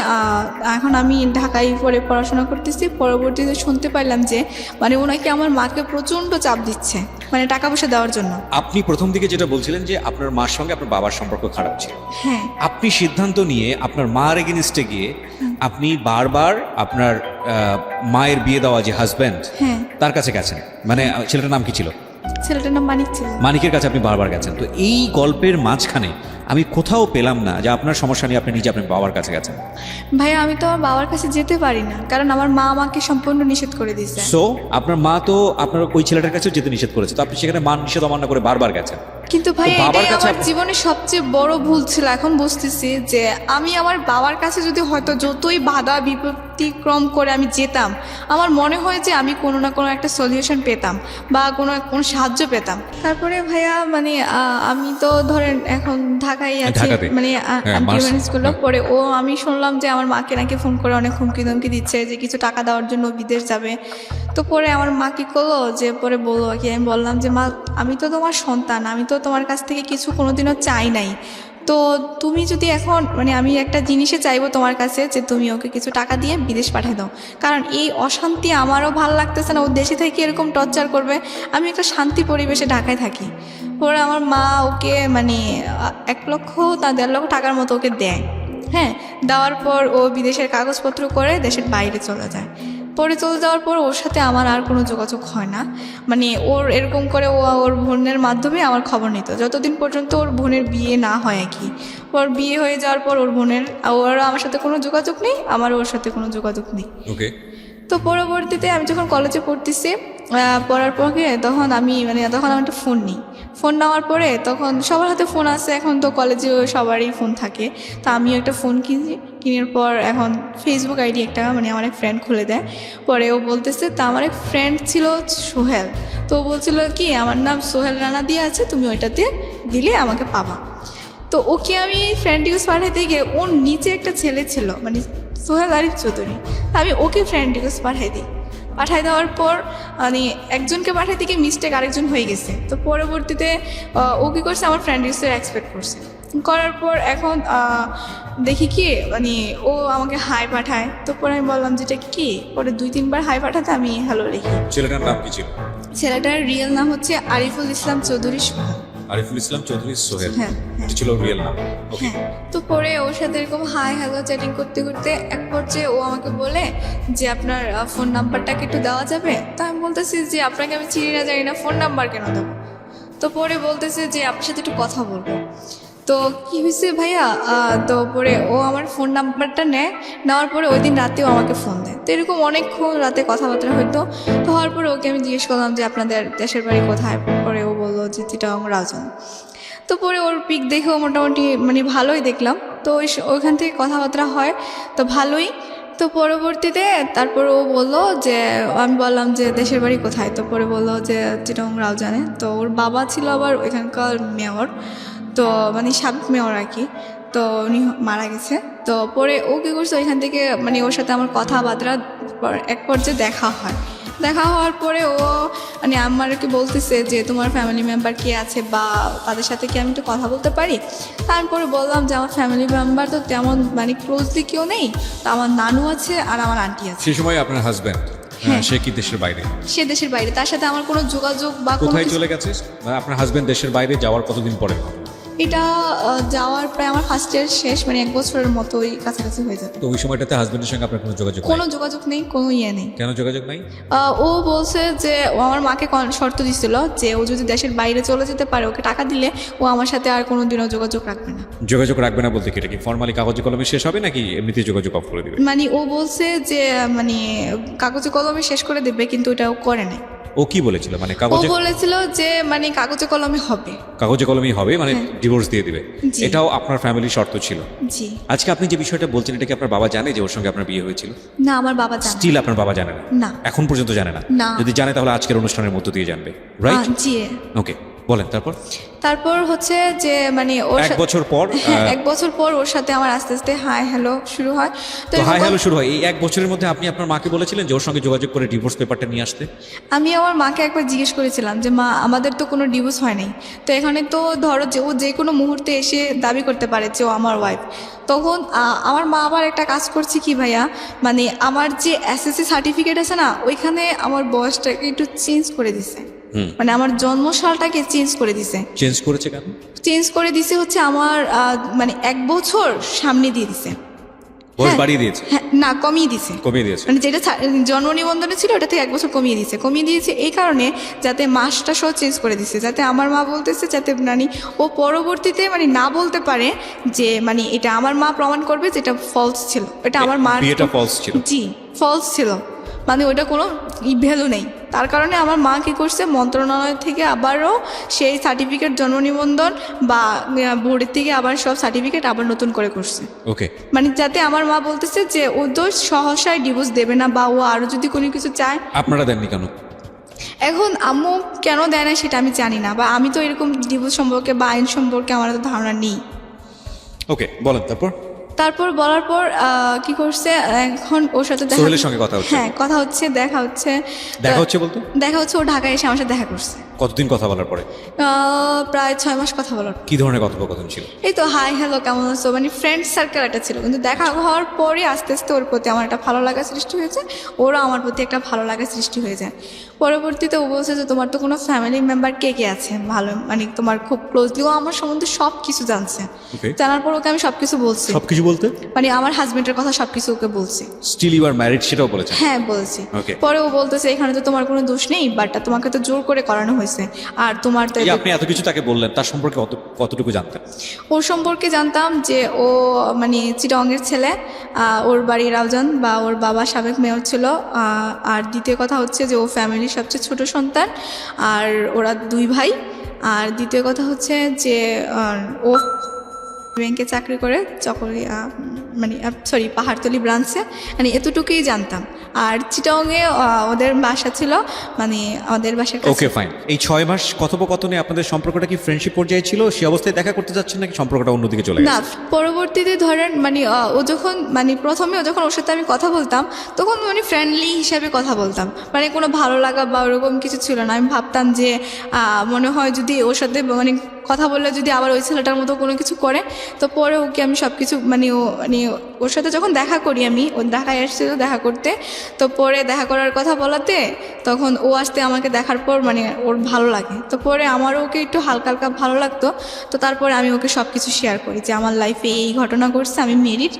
এখন আমি ঢাকায় পরে পড়াশোনা করতেছি। পরবর্তীতে শুনতে পারলাম যে মানে ওনাকে আমার মাকে প্রচণ্ড চাপ দিচ্ছে, মানে টাকা পয়সা দেওয়ার জন্য। আপনি প্রথম দিকে যেটা বলছিলেন যে আপনার মার সঙ্গে আপনার বাবার সম্পর্ক খারাপ ছিল, হ্যাঁ আপনি সিদ্ধান্ত নিয়ে আপনার মার এগেনিস্টে গিয়ে আপনি বারবার আপনার মায়ের বিয়ে দেওয়া যে হাজব্যান্ড হ্যাঁ। তার কাছে গেছেন। মানে ছেলেটার নাম কি ছিল? ছেলেটার নাম মানিক ছিল। মানিকের কাছে আপনি বারবার গেছেন। তো এই গল্পের মাঝখানে আমি কোথাও পেলাম না যে আপনার সমস্যা নিয়ে আপনি নিজে আপনার বাবার কাছে গেছেন। ভাইয়া আমি তো আমার বাবার কাছে যেতে পারি না, কারণ আমার মা আমাকে সম্পূর্ণ নিষেধ করে দিয়েছে। সো আপনার মা তো আপনার ওই ছেলেটার কাছেও যেতে নিষেধ করেছে, তো আপনি সেখানে মান নিষেধ অমান্য করে বারবার গেছেন। কিন্তু ভাই তো বাবার এটাই কাছে আমার জীবনের সবচেয়ে বড় ভুল ছিল। এখন বুঝতেছি যে আমি আমার বাবার কাছে যদি হয়তো যতই বাধা বিপত্তিক্রম করে আমি যেতাম, আমার মনে হয় যে আমি কোনো না কোনো একটা সলিউশন পেতাম বা কোনো সাহায্য পেতাম। তারপরে ভাইয়া মানে আমি তো ধরেন এখন ঢাকায় আছি, ঢাকাতে। মানে হ্যাঁ, ম্যানেজ করলো। পরে আমি শুনলাম যে আমার মাকে নাকি ফোন করে অনেক হুমকি ধমকি দিচ্ছে যে কিছু টাকা দেওয়ার জন্য বিদেশ যাবে। তো পরে আমার মা কি করলো যে পরে বললো আর কি, আমি বললাম যে মা আমি তো তোমার সন্তান, আমি তো তোমার কাছ থেকে কিছু কোনোদিনও চাই নাই। তো তুমি যদি এখন মানে আমি একটা জিনিসে চাইবো তোমার কাছে যে তুমি ওকে কিছু টাকা দিয়ে বিদেশ পাঠিয়ে দাও, কারণ এই অশান্তি আমারও ভালো লাগতেছে না, ও দেশে থেকে এরকম টর্চার করবে। আমি একটা শান্তি পরিবেশে ঢাকায় থাকি। পরে আমার মা ওকে মানে 1 লক্ষ তা 1.5 লক্ষ টাকার মতো ওকে দেয়। হ্যাঁ, দেওয়ার পর ও বিদেশের কাগজপত্র করে দেশের বাইরে চলে যায়। পরে চলে যাওয়ার পর ওর সাথে আমার আর কোনো যোগাযোগ হয় না। মানে ওর এরকম করে ওর বোনের মাধ্যমে আমার খবর নিত যতদিন পর্যন্ত ওর বোনের বিয়ে না হয় আর কি। ওর বিয়ে হয়ে যাওয়ার পর ওর আমার সাথে কোনো যোগাযোগ নেই, আমার ওর সাথে কোনো যোগাযোগ নেই। ওকে। তো পরবর্তীতে আমি যখন কলেজে পড়তেছি, পড়ার পরে তখন আমি একটা ফোন নিই। ফোন নেওয়ার পরে তখন সবার হাতে ফোন আছে, এখন তো কলেজে সবারই ফোন থাকে। তো আমিও একটা ফোন কিনার পর এখন ফেসবুক আইডি একটা মানে আমার এক ফ্রেন্ড খুলে দেয়। পরে ও বলতেছে, তা আমার এক ফ্রেন্ড ছিল সোহেল, তো ও বলছিল কি আমার নাম সোহেল রানা দিয়ে আছে, তুমি ওইটাতে দিলে আমাকে পাবা। তো ওকে আমি ফ্রেন্ড রিকোয়েস্ট পাঠাইতে গিয়ে ওর নিচে একটা ছেলে ছিল মানে সোহেল আরিফ চৌধুরী, আমি ওকে ফ্রেন্ড রিকোয়েস্ট পাঠাই দেওয়ার পর মানে একজনকে পাঠাইতে গিয়ে মিস্টেক আরেকজন হয়ে গেছে। তো পরবর্তীতে ও কী করছে, আমার ফ্রেন্ড রিকোয়েস্ট এক্সপেক্ট করছে। করার পর এখন দেখি কি মানে ও আমাকে হাই পাঠায়। তো পরে আমি বললাম যেটা কি, পরে 2-3 বার হাই পাঠাতে আমি হ্যালো লিখি। ছেলেটার নাম কি ছিল? ছেলেটার রিয়েল নাম হচ্ছে আরিফুল ইসলাম চৌধুরী সোহেল। আরিফুল ইসলাম চৌধুরী সোহেল, হ্যাঁ, এটা ছিল রিয়েল নাম। ওকে। হ্যাঁ। তো পরে ওর সাথে এরকম হাই হ্যালো চ্যাটিং করতে করতে এক পর্যায়ে ও আমাকে বলে যে আপনার ফোন নাম্বারটাকে একটু দেওয়া যাবে। তো আমি বলতেছি যে আপনাকে আমি চিনি না জানি না, ফোন নাম্বার কেন দেবো। তো পরে বলতেছে যে আপনার সাথে একটু কথা বলবো। তো কী হয়েছে ভাইয়া, তো পরে ও আমার ফোন নাম্বারটা নেওয়ার পরে ওই দিন রাতেও আমাকে ফোন দেয়। তো এরকম অনেকক্ষণ রাতে কথাবার্তা হতো। তো হওয়ার পরে ওকে আমি জিজ্ঞেস করলাম যে আপনাদের দেশের বাড়ি কোথায়। পরে ও বললো যে চিটাগং রাউজান। তো পরে ওর পিক দেখেও মোটামুটি মানে ভালোই দেখলাম। তো ওইখান থেকে কথাবার্তা হয়, তো ভালোই। তো পরবর্তীতে তারপর ও বললো যে, আমি বললাম যে দেশের বাড়ি কোথায়। তো পরে বললো যে চিটাগং রাউজানে। তো ওর বাবা ছিল আবার ওইখানকার মেয়র, তো মানে সাবেক মেয়র আর কি। তো উনি মারা গেছে। তো পরে ও কী করছে, ওইখান থেকে মানে ওর সাথে আমার কথাবার্তা এক পর্যায়ে দেখা হওয়ার পরে ও মানে আমাকে বলতেছে যে তোমার ফ্যামিলি মেম্বার কে আছে বা তাদের সাথে কি আমি একটু কথা বলতে পারি। তারপরে বললাম যে আমার ফ্যামিলি মেম্বার তো তেমন মানে ক্লোজলি কেউ নেই, তো আমার নানু আছে আর আমার আন্টি আছে। সেই সময় আপনার হাজব্যান্ড? হ্যাঁ। সে কি দেশের বাইরে? সে দেশের বাইরে, তার সাথে আমার কোনো যোগাযোগ বা কোনো কোথায় কিছু- চলে গেছে? মানে আপনার হাজবেন্ড দেশের বাইরে যাওয়ার কতদিন পরে? এটা যাওয়ার প্রায় আমার ফার্স্ট ইয়ার শেষ, মানে 1 বছরের মতোই কাছাকাছি হয়ে যাবে। তো ওই সময়টাতে হাজবেন্ডের সঙ্গে আপনার কোনো যোগাযোগ কোনো নেই? যোগাযোগ নেই, কোনো ইয়ে নেই। কেন যোগাযোগ নাই? ও বলছে যে ও আমার মাকে শর্ত দিছিল যে ও যদি দেশের বাইরে চলে যেতে পারে, ওকে টাকা দিলে ও আমার সাথে আর কোনোদিনও যোগাযোগ রাখবে না। যোগাযোগ রাখবে না বলতে কি, এটা কি ফর্মালি কাগজে কলমে শেষ হবে নাকি এমনিতে যোগাযোগ অফ করে দিবে? মানে ও বলছে যে মানে কাগজে কলমে শেষ করে দেবে, কিন্তু এটা ও করে নাই। ও কি বলেছিল? মানে ও কাগজে বলেছিল যে মানে কাগজে কলমে হবে। কাগজে কলমেই হবে, মানে ডিভোর্স দিয়ে দিবে। জি। এটাও আপনার ফ্যামিলির শর্ত ছিল? জি আজকে আপনি যে বিষয়টা বলছেন, এটা কি আপনার বাবা জানে যে ওর সঙ্গে আপনার বিয়ে হয়েছিল? না, আমার বাবা জানে স্টিল আপনার বাবা জানে না? না। এখন পর্যন্ত জানে না? না। যদি জানে তাহলে আজকের অনুষ্ঠানের মধ্য দিয়ে জানবে, রাইট? জি। ওকে, বলেন তারপর। তারপর হচ্ছে যে মানে ওর 1 বছর পর হ্যাঁ, 1 বছর পর ওর সাথে আমার আস্তে আস্তে হাই হ্যালো শুরু হয়। তো হাই হ্যালো শুরু হয়। এই 1 বছরের মধ্যে আপনি আপনার মাকে বলেছিলেন যে ওর সঙ্গে যোগাযোগ করে ডিভোর্স পেপারটা নিয়ে আসতে? আমি আমার মাকে একবার জিজ্ঞেস করেছিলাম যে মা, আমাদের তো কোনো ডিভোর্স হয় নাই, তো এখানে তো ধরো যে ও যে কোনো মুহূর্তে এসে দাবি করতে পারে যে ও আমার ওয়াইফ। তখন আমার মা আবার একটা কাজ করছে কি ভাইয়া, মানে আমার যে এসএসসি সার্টিফিকেট আছে না, ওইখানে আমার বয়সটাকে একটু চেঞ্জ করে দিছে। মানে আমার জন্মসালটাকে চেঞ্জ করে দিছে। চেঞ্জ করেছে কেন? চেঞ্জ করে দিছে হচ্ছে আমার মানে 1 বছর সামনে দিয়ে দিছে। বয়স হ্যাঁ। বাড়িয়ে দিয়েছে? হ্যাঁ, না, কমিয়ে দিছে। কমিয়ে দিয়েছে? মানে যেটা জন্ম নিবন্ধনে ছিল ওটা থেকে 1 বছর কমিয়ে দিয়েছে এই কারণে, যাতে মাসটা সহ চেঞ্জ করে দিছে, যাতে আমার মা বলতেছে যাতে মানে ও পরবর্তীতে মানে না বলতে পারে যে মানে এটা আমার মা প্রমাণ করবে যে এটা ফলস ছিল, এটা আমার মার বিয়েটা false ছিল? জি, ফলস ছিল, মানে ওইটা কোনো ভ্যালু নেই। তার কারণে আমার মা কী করছে, মন্ত্রণালয় থেকে আবারও সেই সার্টিফিকেট, জন্ম নিবন্ধন বা বোর্ডের থেকে আবার সব সার্টিফিকেট আবার নতুন করে করছে। ওকে। মানে যাতে আমার মা বলতেছে যে ও তো সহসায় ডিভোর্স দেবে না, বা ও আরও যদি কোনো কিছু চায়। আপনারা দেননি কেন? এখন আম্মু কেন দেয় না সেটা আমি জানি না, বা আমি তো এরকম ডিভোর্স সম্পর্কে বা আইন সম্পর্কে আমার তো ধারণা নেই। ওকে, বলেন তারপর। তারপর বলার পর কি করছে, এখন ওর সাথে সোহেলের সঙ্গে কথা হচ্ছে? হ্যাঁ, কথা হচ্ছে, দেখা হচ্ছে। দেখা হচ্ছে বলতে? দেখা হচ্ছে, ও ঢাকায় এসে আমার সাথে দেখা করছে। কতদিন কথা বলার পরে? প্রায় 6 মাস কথা বলার। কি ধরনের কথোপকথন ছিল? এই তো হাই হ্যালো কেমন আছো, মানে ফ্রেন্ড সার্কেল একটা ছিল, কিন্তু দেখা হওয়ার পরে আস্তে আস্তে ওর প্রতি আমার একটা ভালো লাগা সৃষ্টি হয়েছে, ওরও আমার প্রতি একটা ভালো লাগা সৃষ্টি হয়ে যায়। পরবর্তীতে ও বলছে যে তোমার তো কোনো ফ্যামিলি মেম্বার কে কে আছে ভালো, মানে তোমার খুব ক্লোজলি, ও আমার সম্বন্ধে সব কিছু জানছে। Okay. জানার পর ওকে আমি সব কিছু বলছি, সবকিছু বলতে? মানে আমার হাজবেন্ডের কথা সব কিছু ওকে বলছি। স্টিল ইউ আর ম্যারিড সেটাও বলেছেন? হ্যাঁ, বলছি। Okay. পরে ও বলতেছে এখানে তো তোমার কোনো দোষ নেই, বাটটা তোমাকে তো জোর করে করানো হয়েছে, আর তোমার তো এই আপনি এত কিছু তাকে বললেন, তার সম্পর্কে কতটুকু জানতেন? ওর সম্পর্কে জানতাম যে ও মানে চিটাগংয়ের ছেলে, ওর বাড়ি রাউজান, বা ওর বাবা সাবেক মেয়র ছিল, আর দ্বিতীয় কথা হচ্ছে যে ও ফ্যামিলির সবচেয়ে ছোট সন্তান, আর ওরা 2 ভাই। আর দ্বিতীয় কথা হচ্ছে যে ও ব্যাংকে চাকরি করে, চকরিয়া মানে সরি পাহাড়তলি ব্রাঞ্চে, মানে এতটুকুই জানতাম। আর চিটাগংয়ে ওদের বাসা ছিল, মানে ওদের বাসার কাছে। ওকে, ফাইন। এই 6 মাস কথোপকথনে আপনাদের সম্পর্কটা কি ফ্রেন্ডশিপ পর্যায়ে ছিল? সেই অবস্থায় দেখা করতে যাচ্ছেন নাকি সম্পর্কটা অন্যদিকে চলে না, গেছে? পরবর্তীতে ধরেন মানে ও যখন মানে প্রথমে যখন ওর সাথে আমি কথা বলতাম, তখন মানে ফ্রেন্ডলি হিসাবে কথা বলতাম, মানে কোনো ভালো লাগা বা ওরকম কিছু ছিল না। আমি ভাবতাম যে মনে হয় যদি ওর সাথে মানে কথা বললে যদি আবার ওই ছেলেটার মতো কোনো কিছু করে, তো পরে ওকে আমি সব কিছু মানে ওর সাথে যখন দেখা করি, আমি ওর ঢাকায় এসেছিল দেখা করতে, তো পরে দেখা করার কথা বলাতে তখন ও আসতে আমাকে দেখার পর মানে ওর ভালো লাগে, তো পরে আমারও ওকে একটু হালকা হালকা ভালো লাগতো। তো তারপরে আমি ওকে সব কিছু শেয়ার করি যে আমার লাইফে এই ঘটনা ঘটছে, আমি মেরিড,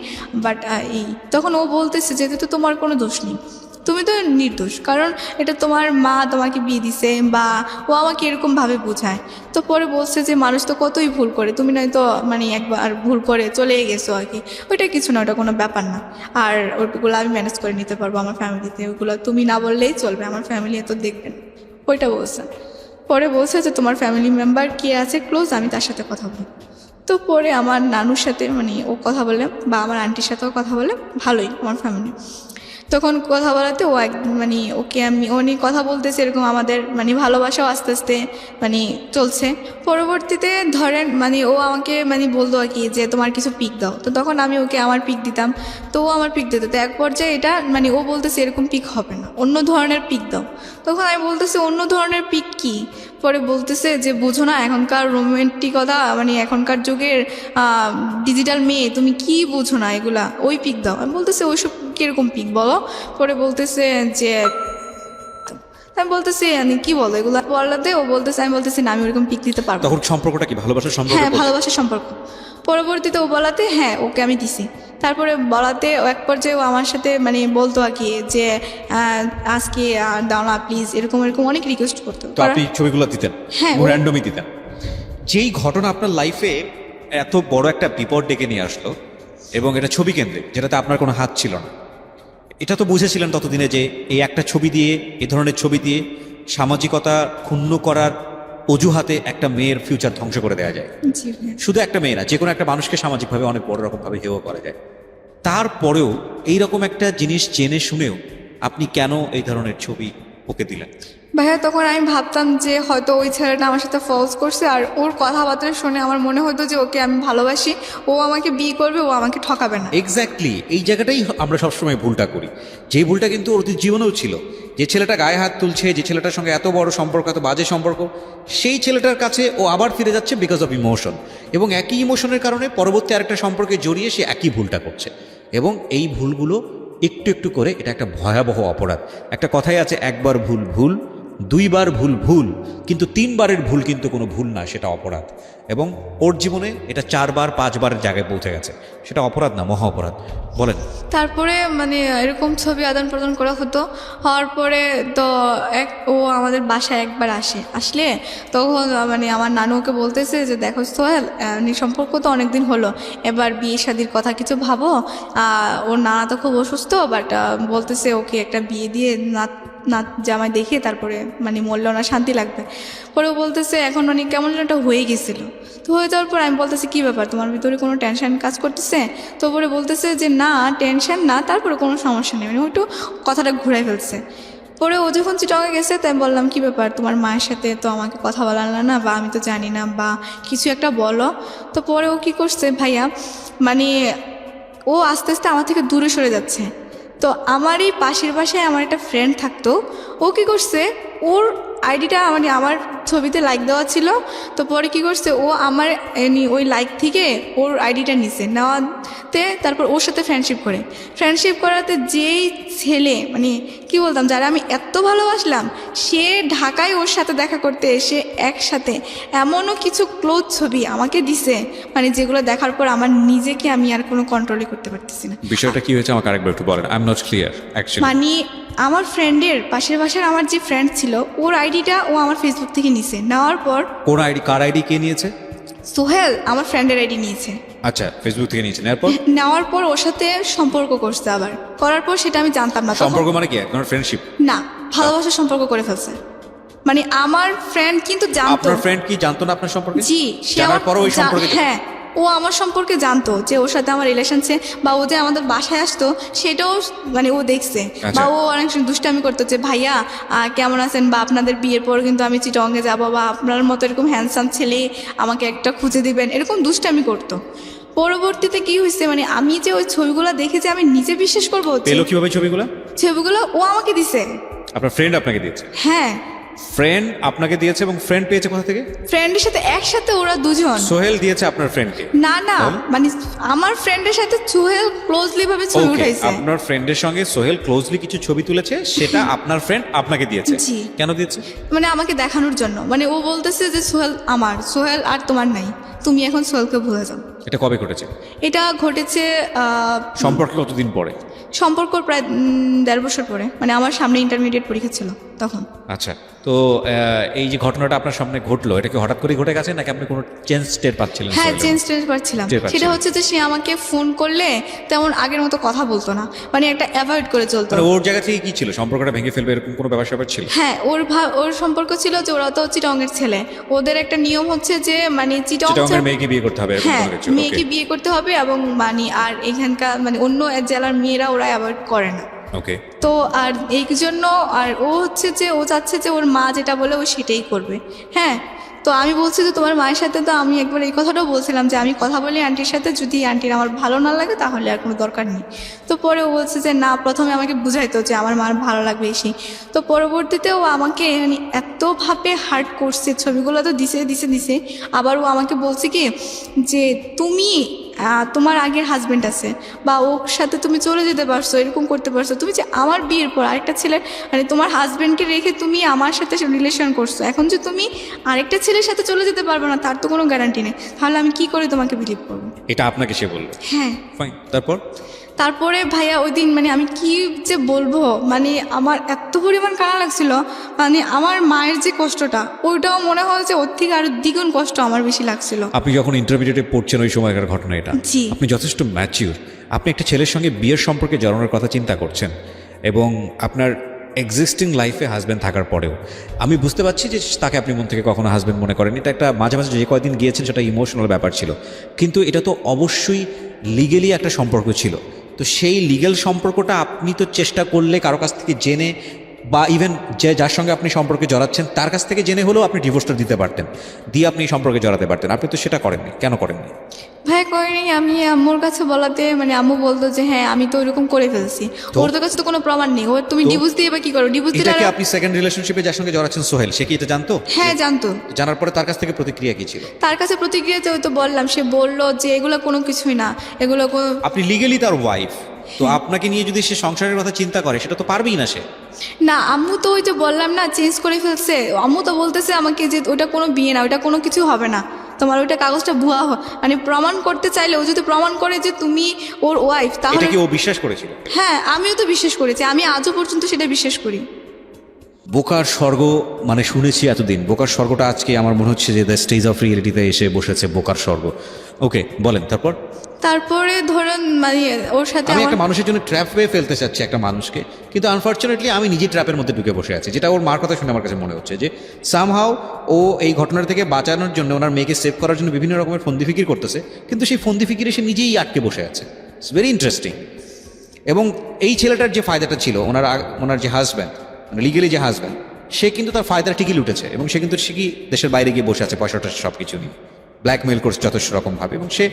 বাট এই তখন ও বলতেছে যে তো তোমার কোনো দোষ নেই, তুমি তো নির্দোষ, কারণ এটা তোমার মা তোমাকে বিয়ে দিছে, বা ও আমাকে এরকমভাবে বোঝায়। তো পরে বলছে যে মানুষ তো কতই ভুল করে, তুমি নয়তো মানে একবার ভুল করে চলে গেছো আর কি, ওইটা কিছু না, ওটা কোনো ব্যাপার না, আর ওইগুলো আমি ম্যানেজ করে নিতে পারবো আমার ফ্যামিলিতে, ওইগুলো তুমি না বললেই চলবে, আমার ফ্যামিলি এত দেখবেন, ওইটা বলছে। পরে বলছে যে তোমার ফ্যামিলি মেম্বার কে আছে ক্লোজ, আমি তার সাথে কথা বলি। তো পরে আমার নানুর সাথে মানে ও কথা বলে, বা আমার আন্টির সাথেও কথা বলে, ভালোই আমার ফ্যামিলি। তখন কথা বলাতে ও মানে ওকে আমি ও নিয়ে কথা বলতেছে, এরকম আমাদের মানে ভালোবাসাও আস্তে আস্তে মানে চলছে। পরবর্তীতে ধরেন মানে ও আমাকে মানে বলতো আর কি যে তোমার কিছু পিক দাও, তো তখন আমি ওকে আমার পিক দিতাম, তো ও আমার পিক দিত। তো এক পর্যায়ে এটা মানে ও বলতেছে এরকম পিক হবে না, অন্য ধরনের পিক দাও। তখন আমি বলতেছি অন্য ধরনের পিক কি? পরে বলতেছে যে বুঝো না এখনকার রোমান্টিকতা, মানে এখনকার যুগের ডিজিটাল মেয়ে, তুমি কি বুঝো না এগুলা, ওই পিক দাও। আমি বলতেছে ওইসব কীরকম পিক বলো? পরে বলতেছে যে আমি বলতেছি কি বলো এগুলো বলাতে ও বলতেছে, আমি বলতেছি না আমি ওরকম পিক দিতে পারবো না। তখন সম্পর্কটা কি ভালোবাসার সম্পর্ক? হ্যাঁ ভালোবাসার সম্পর্ক। পরবর্তীতে ও বলাতে হ্যাঁ ওকে আমি দিছি। তারপরে বলাতে ও এক পর্যায়ে ও আমার সাথে বলতো আর কি যে আজকে দাও না প্লিজ, এরকম এরকম অনেক রিকোয়েস্ট করতো। তো আপনি ছবিগুলো দিতেন? হ্যাঁ, র্যান্ডমই দিতেন। যেই ঘটনা আপনার লাইফে এত বড় একটা বিপদ ডেকে নিয়ে আসলো এবং এটা ছবি কেন্দ্রিক, যেটাতে আপনার কোনো হাত ছিল না, এটা তো বুঝেছিলেন ততদিনে যে এই একটা ছবি দিয়ে, এ ধরনের ছবি দিয়ে সামাজিকতা ক্ষুণ্ণ করার অজুহাতে একটা মেয়ের ফিউচার ধ্বংস করে দেওয়া যায়। জি ভাইয়া। শুধু একটা মেয়ে না, যে কোনো একটা মানুষকে সামাজিকভাবে অনেক বড় রকমভাবে হেয় করা যায়। তারপরেও এইরকম একটা জিনিস জেনে শুনেও আপনি কেন এই ধরনের ছবি ওকে দিলেন? ভাইয়া তখন আমি ভাবতাম যে হয়তো ওই ছেলেটা আমার সাথে ফলস করছে, আর ওর কথাবার্তা শুনে আমার মনে হতো যে ওকে আমি ভালোবাসি, ও আমাকে বিয়ে করবে, ও আমাকে ঠকাবে না। এক্স্যাক্টলি এই জায়গাটাই আমরা সবসময় ভুলটা করি, যে ভুলটা কিন্তু ওর জীবনেও ছিল। যে ছেলেটা গায়ে হাত তুলছে, যে ছেলেটার সঙ্গে এত বড় সম্পর্ক, এত বাজে সম্পর্ক, সেই ছেলেটার কাছে ও আবার ফিরে যাচ্ছে বিকজ অফ ইমোশন, এবং একই ইমোশনের কারণে পরবর্তী আরেকটা সম্পর্কে জড়িয়ে সে একই ভুলটা করছে। এবং এই ভুলগুলো একটু একটু করে এটা একটা ভয়াবহ অপরাধ। একটা কথাই আছে, একবার ভুল ভুল, দুইবার ভুল ভুল, কিন্তু তিনবারের ভুল কিন্তু কোনো ভুল না, সেটা অপরাধ। এবং ওর জীবনে এটা 4বার 5বারের জায়গায় পৌঁছে গেছে, সেটা অপরাধ না, মহা অপরাধ। বলেন। তারপরে এরকম ছবি আদান প্রদান করা হতো। হওয়ার পরে তো ও আমাদের বাসায় একবার আসলে তখন আমার নানু ওকে বলতেছে যে দেখো সোহেল, সম্পর্ক তো অনেকদিন হলো, এবার বিয়ে শাদির কথা কিছু ভাবো। ওর নানা তো খুব অসুস্থ, বাট বলতেছে ওকে একটা বিয়ে দিয়ে নাত জামাই দেখে তারপরে মরলেও না শান্তি লাগবে। পরে ও বলতেছে এখন কেমন যেন একটা হয়ে গেছিলো। তো হয়ে যাওয়ার পর আমি বলতেছি কী ব্যাপার, তোমার ভিতরে কোনো টেনশন কাজ করতেছে? তো পরে বলতেছে যে না টেনশন না, তারপরে কোনো সমস্যা নেই, ও একটু কথাটা ঘুরে ফেলছে। পরে ও যখন চিটংয়ে গেছে তাই বললাম কী ব্যাপার, তোমার মায়ের সাথে তো আমাকে কথা বলাল না, বা আমি তো জানি না, বা কিছু একটা বলো। তো পরে ও কী করছে ভাইয়া, ও আস্তে আস্তে আমার থেকে দূরে সরে যাচ্ছে। তো আমার এই পাশের বাসায় আমার একটা ফ্রেন্ড থাকতো, ও কী করছে, ওর আইডিটা আমার ছবিতে লাইক দেওয়া ছিল। তো পরে কী করছে, ও আমার ওই লাইক থেকে ওর আইডিটা নিছে, নেওয়াতে তারপর ওর সাথে ফ্রেন্ডশিপ করাতে যেই ছেলে কি বলতাম, যারা আমি এত ভালোবাসলাম, সে ঢাকায় ওর সাথে দেখা করতে এসে একসাথে এমনও কিছু ক্লোজ ছবি আমাকে দিছে, যেগুলো দেখার পর আমার নিজেকে আমি আর কোনো কন্ট্রোলই করতে পারতেছি না। বিষয়টা কি হয়েছে আমাকে আরেকবার একটু বলেন, I am not clear actually. আমার ফ্রেন্ডের পাশের বাসার আমার যে ফ্রেন্ড ছিল, ওর আইডিটা ও আমার ফেসবুক থেকে নিছে। নেওয়ার পর কোন আইডি, কার আইডি কে নিয়েছে? সোহেল আমার ফ্রেন্ডের আইডি নিয়েছে। আচ্ছা, ফেসবুক থেকে নিয়েছে। নেওয়ার পর ওর সাথে সম্পর্ক করছে, আবার করার পর সেটা আমি জানতাম না। সম্পর্ক মানে কি, একদম ফ্রেন্ডশিপ না, ভালোবাসার সম্পর্ক করে ফেলছে। আমার ফ্রেন্ড কিন্তু জানতো। আপনার ফ্রেন্ড কি জানতো না আপনার সম্পর্কে? জি, জানার পরও ওই সম্পর্কে? হ্যাঁ, ও আমার সম্পর্কে জানতো, যে ওর সাথে আমার রিলেশনছে, বা ও যে আমাদের বাসায় আসতো সেটাও ও দেখছে। বা ও অনেক দুষ্টামি করতো যে ভাইয়া কেমন আছেন, বা আপনাদের বিয়ের পর কিন্তু আমি চিটংয়ে যাবো, বা আপনার মতো এরকম হ্যান্ডসাম ছেলে আমাকে একটা খুঁজে দিবেন, এরকম দুষ্টামি করতো। পরবর্তীতে কি হয়েছে, আমি যে ওই ছবিগুলো দেখে যে আমি নিজে বিশ্বাস করবো। পেলো কিভাবে ছবিগুলো? ও আমাকে দিছে। আপনার ফ্রেন্ড আপনাকে দিয়েছে? হ্যাঁ, ফ্রেন্ড আপনাকে দিয়েছে, এবং ফ্রেন্ড পেয়েছে কোথা থেকে? ফ্রেন্ডের সাথে একসাথে ওরা দুজন। সোহেল দিয়েছে আপনার ফ্রেন্ডকে? না, আমার ফ্রেন্ডের সাথে সোহেল ক্লোজলি ভাবে ছবি উঠাইছে। আপনার ফ্রেন্ডের সঙ্গে সোহেল ক্লোজলি কিছু ছবি তুলেছে, সেটা আপনার ফ্রেন্ড আপনাকে দিয়েছে? জি। কেন দিয়েছে? আমাকে দেখানোর জন্য। ও বলতেছে যে সোহেল আমার, সোহেল আর তোমার নাই, তুমি এখন সোহেলকে ভুলে যাও। এটা কবে ঘটেছে? এটা ঘটেছে সম্পর্কে কতদিন পরে? সম্পর্ক প্রায় 1.5 বছর পরে, আমার সামনে ইন্টারমিডিয়েট পরীক্ষা ছিল তখন। আচ্ছা, তো এই যে ঘটনাটা আপনার সামনে ঘটলো, এটা কি হঠাৎ করে ঘটে গেছে, নাকি আপনি কোনো চেঞ্জ টের পাচ্ছিলেন? হ্যাঁ, চেঞ্জ টের পাচ্ছিলাম। সেটা হচ্ছে যে সে আমাকে ফোন করলে তেমন আগের মতো কথা বলতো না, একটা অ্যাভয়েড করে চলতো। ওর জায়গা থেকে কি ছিল, সম্পর্কটা ভেঙে ফেলবে এরকম কোনো ব্যাপার ছিল? হ্যাঁ, ওর সম্পর্ক ছিল যে ওরা তো চিটংয়ের ছেলে, ওদের একটা নিয়ম হচ্ছে যে চিটংয়ের মেয়েকে বিয়ে করতে হবে। হ্যাঁ, মেয়েকে বিয়ে করতে হবে, এবং আর এখানকার অন্য জেলার মেয়েরা ওরা অ্যাভয়েড করে না। ওকে। তো আর এই জন্য আর ও হচ্ছে যে ও চাচ্ছে যে ওর মা যেটা বলে ও সেটাই করবে। হ্যাঁ, তো আমি বলছি যে তোমার মায়ের সাথে তো আমি একবার এই কথাটাও বলছিলাম যে আমি কথা বলি আন্টির সাথে, যদি আন্টির আমার ভালো না লাগে তাহলে আর কোনো দরকার নেই। তো পরে ও বলছে যে না, প্রথমে আমাকে বুঝাইতো যে আমার মার ভালো লাগবে এসে। তো পরবর্তীতে ও আমাকে এতভাবে হার্ট করছে, ছবিগুলো তো দিছে। আবার ও আমাকে বলছে কি যে তুমি তোমার আগের হাজবেন্ড আছে বা ওর সাথে তুমি চলে যেতে পারছো, এরকম করতে পারছো, তুমি যে আমার বিয়ের পর আরেকটা ছেলে মানে তোমার হাজবেন্ডকে রেখে তুমি আমার সাথে রিলেশন করছো, এখন যে তুমি আরেকটা ছেলের সাথে চলে যেতে পারবে না তার তো কোনো গ্যারান্টি নেই, তাহলে আমি কি করে তোমাকে বিলিভ করবো? এটা আপনাকে সে বললো? হ্যাঁ। ফাইন, তারপর? তারপরে ভাইয়া ওই দিন মানে আমি কি যে বলবো, মানে আমার এত পরিমাণ কান্না লাগছিল, মানে আমার মায়ের যে কষ্টটা ওইটাও মনে হয় যে ওর থেকে আরো দ্বিগুণ কষ্ট আমার বেশি লাগছিল। আপনি যখন ইন্টারমিডিয়েটে পড়ছেন ওই সময়কার ঘটনা এটা, জি। আপনি যথেষ্ট ম্যাচিউর, আপনি একটা ছেলের সঙ্গে বিয়ের সম্পর্কে জড়ানোর কথা চিন্তা করছেন এবং আপনার এক্সিস্টিং লাইফে হাজব্যান্ড থাকার পরেও আমি বুঝতে পারছি যে তাকে আপনি মন থেকে কখনো হাজব্যান্ড মনে করেন। এটা একটা মাঝে মাঝে যে কয়দিন গিয়েছেন সেটা ইমোশনাল ব্যাপার ছিল, কিন্তু এটা তো অবশ্যই লিগেলি একটা সম্পর্ক ছিল। তো সেই লিগ্যাল সম্পর্কটা আপনি তো চেষ্টা করলে কারো কাছ থেকে জেনে বা ইভেন যে যার সঙ্গে আপনি সম্পর্কে জড়াচ্ছেন তার কাছ থেকে জেনে হলেও আপনি ডিভোর্সটা দিতে পারতেন, দিয়ে আপনি এই সম্পর্কে জড়াতে পারতেন। আপনি তো সেটা করেননি, কেন করেননি? ভাই করিনি, আমি আম্মুর কাছে বলাতে মানে আম্মু বলতো যে হ্যাঁ আমি তো ওইরকম করে ফেলছি, ওর তো কাছে তো কোনো প্রমাণ নেই, ওর তুমি ডিভোর্স দিয়ে বা কি করো? ডিভোর্স এটা দিলে কি আপনি সেকেন্ড রিলেশনশিপে যার সঙ্গে জড়াচ্ছেন সোহেল, সে কি এটা জানতো? হ্যাঁ জানতো। জানার পরে তার কাছ থেকে প্রতিক্রিয়া কি ছিল? তার কাছে প্রতিক্রিয়াতে ওই তো বললাম, সে বললো যে এগুলো কোনো কিছুই না, এগুলো কোনো। আপনি লিগেলি তার ওয়াইফ, তো আপনাকে নিয়ে যদি সে সংসারের কথা চিন্তা করে সেটা তো পারবেই না সে। না আম্মু তো ওই যে বললাম না চেঞ্জ করে ফেলছে, আম্মু তো বলতেছে আমাকে যে ওটা কোনো বিয়ে না, ওটা কোনো কিছু হবে না, তোমার ওইটা কাগজটা ভুয়া মানে প্রমাণ করতে চাইলে ও যদি প্রমাণ করে যে তুমি ওর ওয়াইফ তাহলে। এটা কি ও বিশ্বাস করেছিল? হ্যাঁ আমিও তো বিশ্বাস করেছি, আমি আজও পর্যন্ত সেটা বিশ্বাস করি। বোকার স্বর্গ মানে শুনেছি এতদিন, বোকার স্বর্গটা আজকে আমার মনে হচ্ছে যে দ্য স্টেজ অফ রিয়েলিটিতে এসে বসেছে বোকার স্বর্গ। ওকে বলেন তারপর। তারপরে ধরেন মানে ওর সাথে আমি আমার একটা মানুষের জন্য ট্র্যাপ হয়ে ফেলতে চাচ্ছি একটা মানুষকে, কিন্তু আনফর্চুনেটলি আমি নিজে ট্র্যাপের মধ্যে ঢুকে বসে আছি, যেটা ওর মার কথা শুনে আমার কাছে মনে হচ্ছে যে সামহাও ও এই ঘটনার থেকে বাঁচানোর জন্য ওনার মেয়েকে সেভ করার জন্য বিভিন্ন রকমের ফন্দি ফিকির করতেছে, কিন্তু সেই ফন্দি ফিকিরে সে নিজেই আটকে বসে আছে। It's very interesting. এবং এই ছেলেটার যে ফায়দাটা ছিল, ওনার যে হাজব্যান্ড মানে লিগেলি যে হাজব্যান্ড, সে কিন্তু তার ফায়দাটা ঠিকই লুটেছে এবং সে কিন্তু ঠিকই দেশের বাইরে গিয়ে বসে আছে পয়সাটা সব কিছু নিয়ে, ব্ল্যাকমেল করছে যথেষ্ট রকমভাবে, এবং সে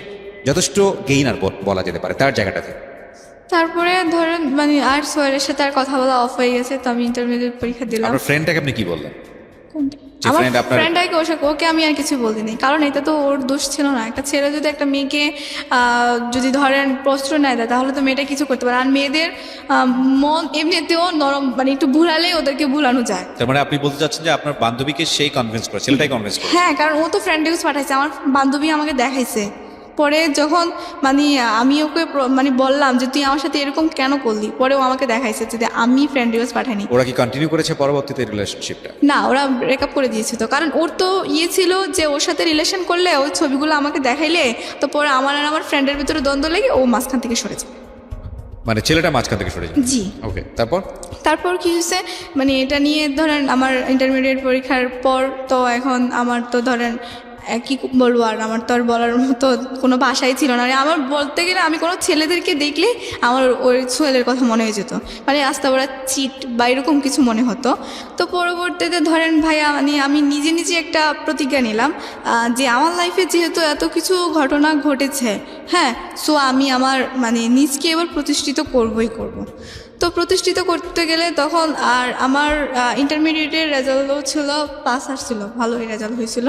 যথেষ্ট গেইনার বলা যেতে পারে তার জায়গাটাতে। তারপরে ধরেন মানে আর সোহেলের সাথে আর কথা বলা অফ হয়ে গেছে, তো আমি ইন্টারমিডিয়েট পরীক্ষা দিলাম। আপনার ফ্রেন্ডটাকে আপনি কি বললেন? কোনটা? যে আমার friend আপনার- ফ্রেন্ডটাকে ওকে আমি আর কিছু বলিনি, কারণ এটা তো ওর দোষ ছিল না। একটা ছেলে যদি একটা মেয়েকে যদি ধরেন প্রশ্রয় নেয় দেয় তাহলে তো মেয়েটা কিছু করতে পারে, আর মেয়েদের মন এমনিতেও নরম, মানে একটু ভুলালে ওদেরকে ভুলানো যায়। তার মানে আপনি বলতে চাচ্ছেন যে আপনার বান্ধবীকে সেই কনভিন্স করে, ছেলেটাই কনভিন্স করে? হ্যাঁ কারণ ও তো ফ্রেন্ড রিকোয়েস্ট পাঠাইছে, আমার বান্ধবী আমাকে দেখাইছে। পরে যখন মানে আমি ওকে মানে বললাম যে তুই আমার সাথে এরকম কেন করলি, পরে ও আমাকে দেখাইছে যে আমি ফ্রেন্ড রিকোয়েস্ট পাঠাইনি। ওরা কি কন্টিনিউ করেছে পরবর্তীতে রিলেশনশিপটা? না ওরা ব্রেকআপ করে দিয়েছে, তো কারণ ওর তো ইয়ে ছিল যে ওর সাথে রিলেশন করলে ওই ছবিগুলো আমাকে দেখাইলে তো পরে আমার আর আমার ফ্রেন্ডের ভিতরে দ্বন্দ্ব লেগে ও মাঝখান থেকে সরে যায়। মানে ছেলেটা মাঝখান থেকে সরে যায়? জি। ওকে, তারপর? তারপর কি হয়েছে মানে এটা নিয়ে ধরেন আমার ইন্টারমিডিয়েট পরীক্ষার পর তো এখন আমার তো ধরেন কি বলবো, আর আমার তো আর বলার মতো কোনো ভাষাই ছিল না। মানে আমার বলতে গেলে আমি কোনো ছেলেদেরকে দেখলে আমার ওই ছেলের কথা মনে হয়ে যেত, মানে আস্তে ওরা চিট বা এরকম কিছু মনে হতো। তো পরবর্তীতে ধরেন ভাইয়া মানে আমি নিজে নিজে একটা প্রতিজ্ঞা নিলাম যে আমার লাইফে যেহেতু এত কিছু ঘটনা ঘটেছে, হ্যাঁ, সো আমি আমার মানে নিজকে এবার প্রতিষ্ঠিত করবই করব। তো প্রতিষ্ঠিত করতে গেলে তখন আর আমার ইন্টারমিডিয়েটের রেজাল্টও ছিল, পাস আসছিল, ভালোই রেজাল্ট হয়েছিল।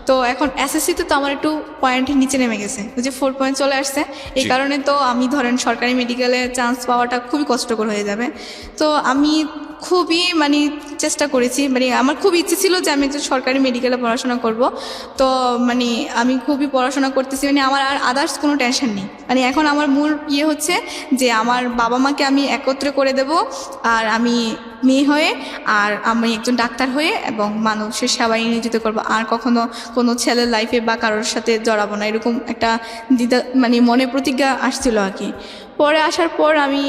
তো এখন এসএসসিতে তো আমার একটু পয়েন্টের নিচে নেমে গেছে, ওই যে 4 পয়েন্ট চলে আসছে, এই কারণে তো আমি ধরেন সরকারি মেডিকেলে চান্স পাওয়াটা খুবই কষ্টকর হয়ে যাবে। তো আমি খুবই মানে চেষ্টা করেছি, মানে আমার খুব ইচ্ছে ছিল যে আমি একটু সরকারি মেডিকেলে পড়াশোনা করব। তো মানে আমি খুবই পড়াশোনা করতেছি, মানে আমার আর আদার্স কোনো টেনশন নেই। মানে এখন আমার মূল ইয়ে হচ্ছে যে আমার বাবা মাকে আমি একত্রে করে দেব, আর আমি মেয়ে হয়ে আর আমি একজন ডাক্তার হয়ে এবং মানুষের সেবায় নিয়োজিত করব, আর কখনো কোনো ছেলের লাইফে বা কারোর সাথে জড়াবো না, এরকম একটা দ্বিধা মানে মনে প্রতিজ্ঞা আসছিল আর কি। পরে আসার পর আমি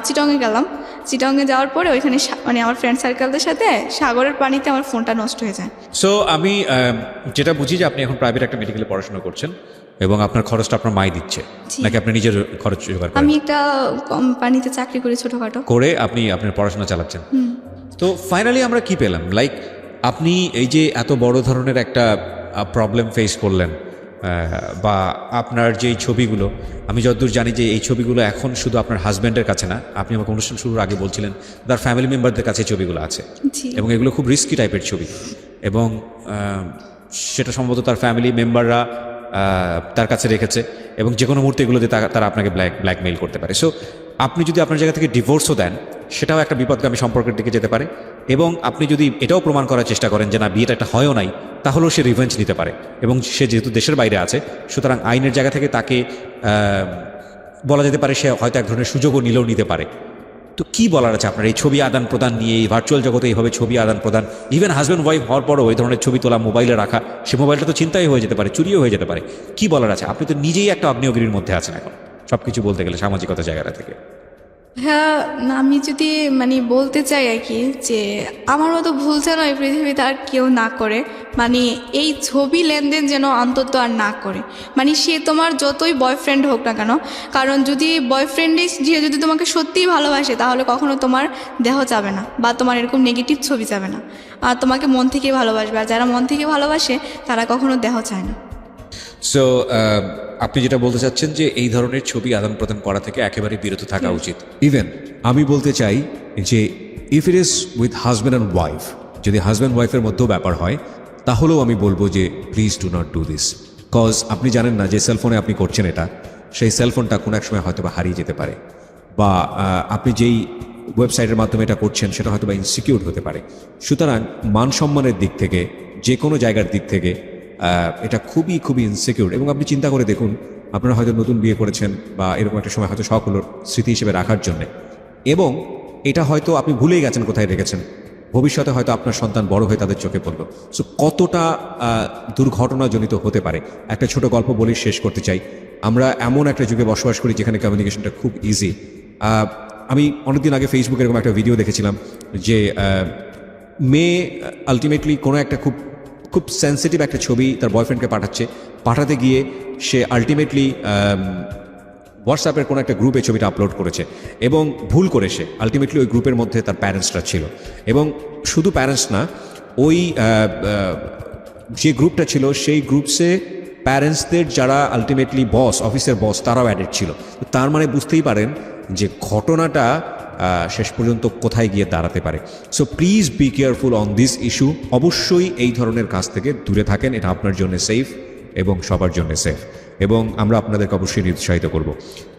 চিটংয়ে গেলাম। চিটংয়ে যাওয়ার পরে ওইখানে মানে আমার ফ্রেন্ড সার্কেলদের সাথে সাগরের পানিতে আমার ফোনটা নষ্ট হয়ে যায়। সো আমি যেটা বুঝি যে আপনি এখন প্রাইভেট একটা মেডিকেলে পড়াশোনা করছেন এবং আপনার খরচটা আপনার মাই দিচ্ছে, জি। নাকি আপনি নিজের খরচ জোগাড় করেন? আমি একটা কোম্পানিতে চাকরি করি ছোটোখাটো করে আপনি আপনার পড়াশোনা চালাচ্ছেন। তো ফাইনালি আমরা কি পেলাম, লাইক আপনি এই যে এত বড় ধরনের একটা প্রবলেম ফেস করলেন, বা আপনার যেই ছবিগুলো, আমি যতদূর জানি যে এই ছবিগুলো এখন শুধু আপনার হাজব্যান্ডের কাছে না, আপনি আমাকে অনুষ্ঠান শুরুর আগে বলছিলেন তার ফ্যামিলি মেম্বারদের কাছে ছবিগুলো আছে, জি। এবং এগুলো খুব রিস্কি টাইপের ছবি, এবং সেটা সম্ভবত তার ফ্যামিলি মেম্বাররা তার কাছে রেখেছে, এবং যে কোনো মুহূর্তে এগুলোতে তারা আপনাকে ব্ল্যাকমেইল করতে পারে। সো আপনি যদি আপনার জায়গা থেকে ডিভোর্সও দেন, সেটাও একটা বিপদগামী সম্পর্কের দিকে যেতে পারে। এবং আপনি যদি এটাও প্রমাণ করার চেষ্টা করেন যে না, বিয়েটা একটা হয়ও নাই, তাহলেও সে রিভেঞ্জ নিতে পারে। এবং সে যেহেতু দেশের বাইরে আছে, সুতরাং আইনের জায়গা থেকে তাকে বলা যেতে পারে সে হয়তো এক ধরনের সুযোগও নিতে পারে। তো কি বলার আছে আপনার এই ছবি আদান প্রদান নিয়ে, এই ভার্চুয়াল জগতে এইভাবে ছবি আদান প্রদান, ইভেন হাজব্যান্ড ওয়াইফ হওয়ার পরও এই ধরনের ছবি তোলা মোবাইলে রাখা, সে মোবাইলটা তো চিন্তাই হয়ে যেতে পারে, চুরিও হয়ে যেতে পারে। কি বলার আছে? আপনি তো নিজেই একটা আগ্নেয়গিরির মধ্যে আছেন এখন, সব কিছু বলতে গেলে সামাজিকতা জায়গাটা থেকে। হ্যাঁ, আমি যদি মানে বলতে চাই আর কি, যে আমার মতো ভুল যেন এই পৃথিবীতে আর কেউ না করে, মানে এই ছবি লেনদেন যেন অন্তত আর না করে। মানে সে তোমার যতই বয়ফ্রেন্ড হোক না কেন, কারণ যদি বয়ফ্রেন্ডে যে যদি তোমাকে সত্যিই ভালোবাসে, তাহলে কখনো তোমার দেহ যাবে না বা তোমার এরকম নেগেটিভ ছবি যাবে না, আর তোমাকে মন থেকে ভালোবাসবে। আর যারা মন থেকে ভালোবাসে তারা কখনো দেহ চায় না। সো আপনি যেটা বলতে চাচ্ছেন যে এই ধরনের ছবি আদান প্রদান করা থেকে একেবারে বিরত থাকা উচিত। ইভেন আমি বলতে চাই যে if it is with husband and wife, যদি হাজব্যান্ড ওয়াইফের মধ্যেও ব্যাপার হয়, তাহলেও আমি বলবো যে please do not do this. Cause আপনি জানেন না যে সেলফোনে আপনি করছেন এটা, সেই সেলফোনটা কোনো এক সময় হয়তো বা হারিয়ে যেতে পারে, বা আপনি যেই ওয়েবসাইটের মাধ্যমে এটা করছেন সেটা হয়তো বা ইনসিকিউর হতে পারে। সুতরাং মান সম্মানের দিক থেকে, যে কোনো জায়গার দিক থেকে এটা খুবই খুবই ইনসিকিউর। এবং আপনি চিন্তা করে দেখুন, আপনারা হয়তো নতুন বিয়ে করেছেন বা এরকম একটা সময় হয়তো শখগুলোর স্মৃতি হিসেবে রাখার জন্যে, এবং এটা হয়তো আপনি ভুলেই গেছেন কোথায় রেখেছেন। ভবিষ্যতে হয়তো আপনার সন্তান বড় হয়ে তাদের চোখে পড়ল। সো কতটা দুর্ঘটনাজনিত হতে পারে। একটা ছোট গল্প বলে শেষ করতে চাই। আমরা এমন একটা যুগে বসবাস করি যেখানে কমিউনিকেশনটা খুব ইজি। আমি অনেকদিন আগে ফেসবুকে এরকম একটা ভিডিও দেখেছিলাম যে মেয়ে আলটিমেটলি কোনো একটা খুব সেন্সিটিভ একটা ছবি তার বয়ফ্রেন্ডকে পাঠাতে গিয়ে সে আলটিমেটলি হোয়াটসঅ্যাপের কোনো একটা গ্রুপে ছবিটা আপলোড করেছে, এবং ভুল করে সে আলটিমেটলি ওই গ্রুপের মধ্যে তার প্যারেন্টসরা ছিল। এবং শুধু প্যারেন্টস না, ওই যে গ্রুপটা ছিল সেই গ্রুপসে প্যারেন্টসদের যারা আলটিমেটলি অফিসের বস, তারাও অ্যাডেড ছিল। তার মানে বুঝতেই পারেন যে ঘটনাটা শেষ পর্যন্ত কোথায় গিয়ে দাঁড়াতে পারে। So please be careful on this issue. অবশ্যই এই ধরনের কাজ থেকে দূরে থাকেন, এটা আপনার জন্য সেফ এবং সবার জন্য সেফ, এবং আমরা আপনাদেরকে অবশ্যই নিরুৎসাহিত করব।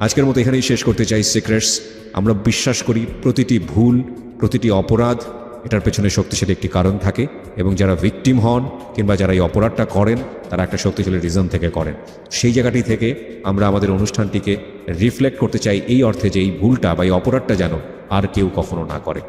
আজকের মতো এখানেই শেষ করতে চাই সিক্রেটস। আমরা বিশ্বাস করি প্রতিটি ভুল, প্রতিটি অপরাধ, এটার পেছনে শক্তিশালী একটি কারণ থাকে, এবং যারা ভিকটিম হন কিংবা যারা এই অপরাধটা করেন, তারা একটা শক্তিশালী রিজন থেকে করেন। সেই জায়গাটি থেকে আমরা আমাদের অনুষ্ঠানটিকে রিফ্লেক্ট করতে চাই এই অর্থে যে এই ভুলটা বা এই অপরাধটা যেন আর কেউ কখনো না করে।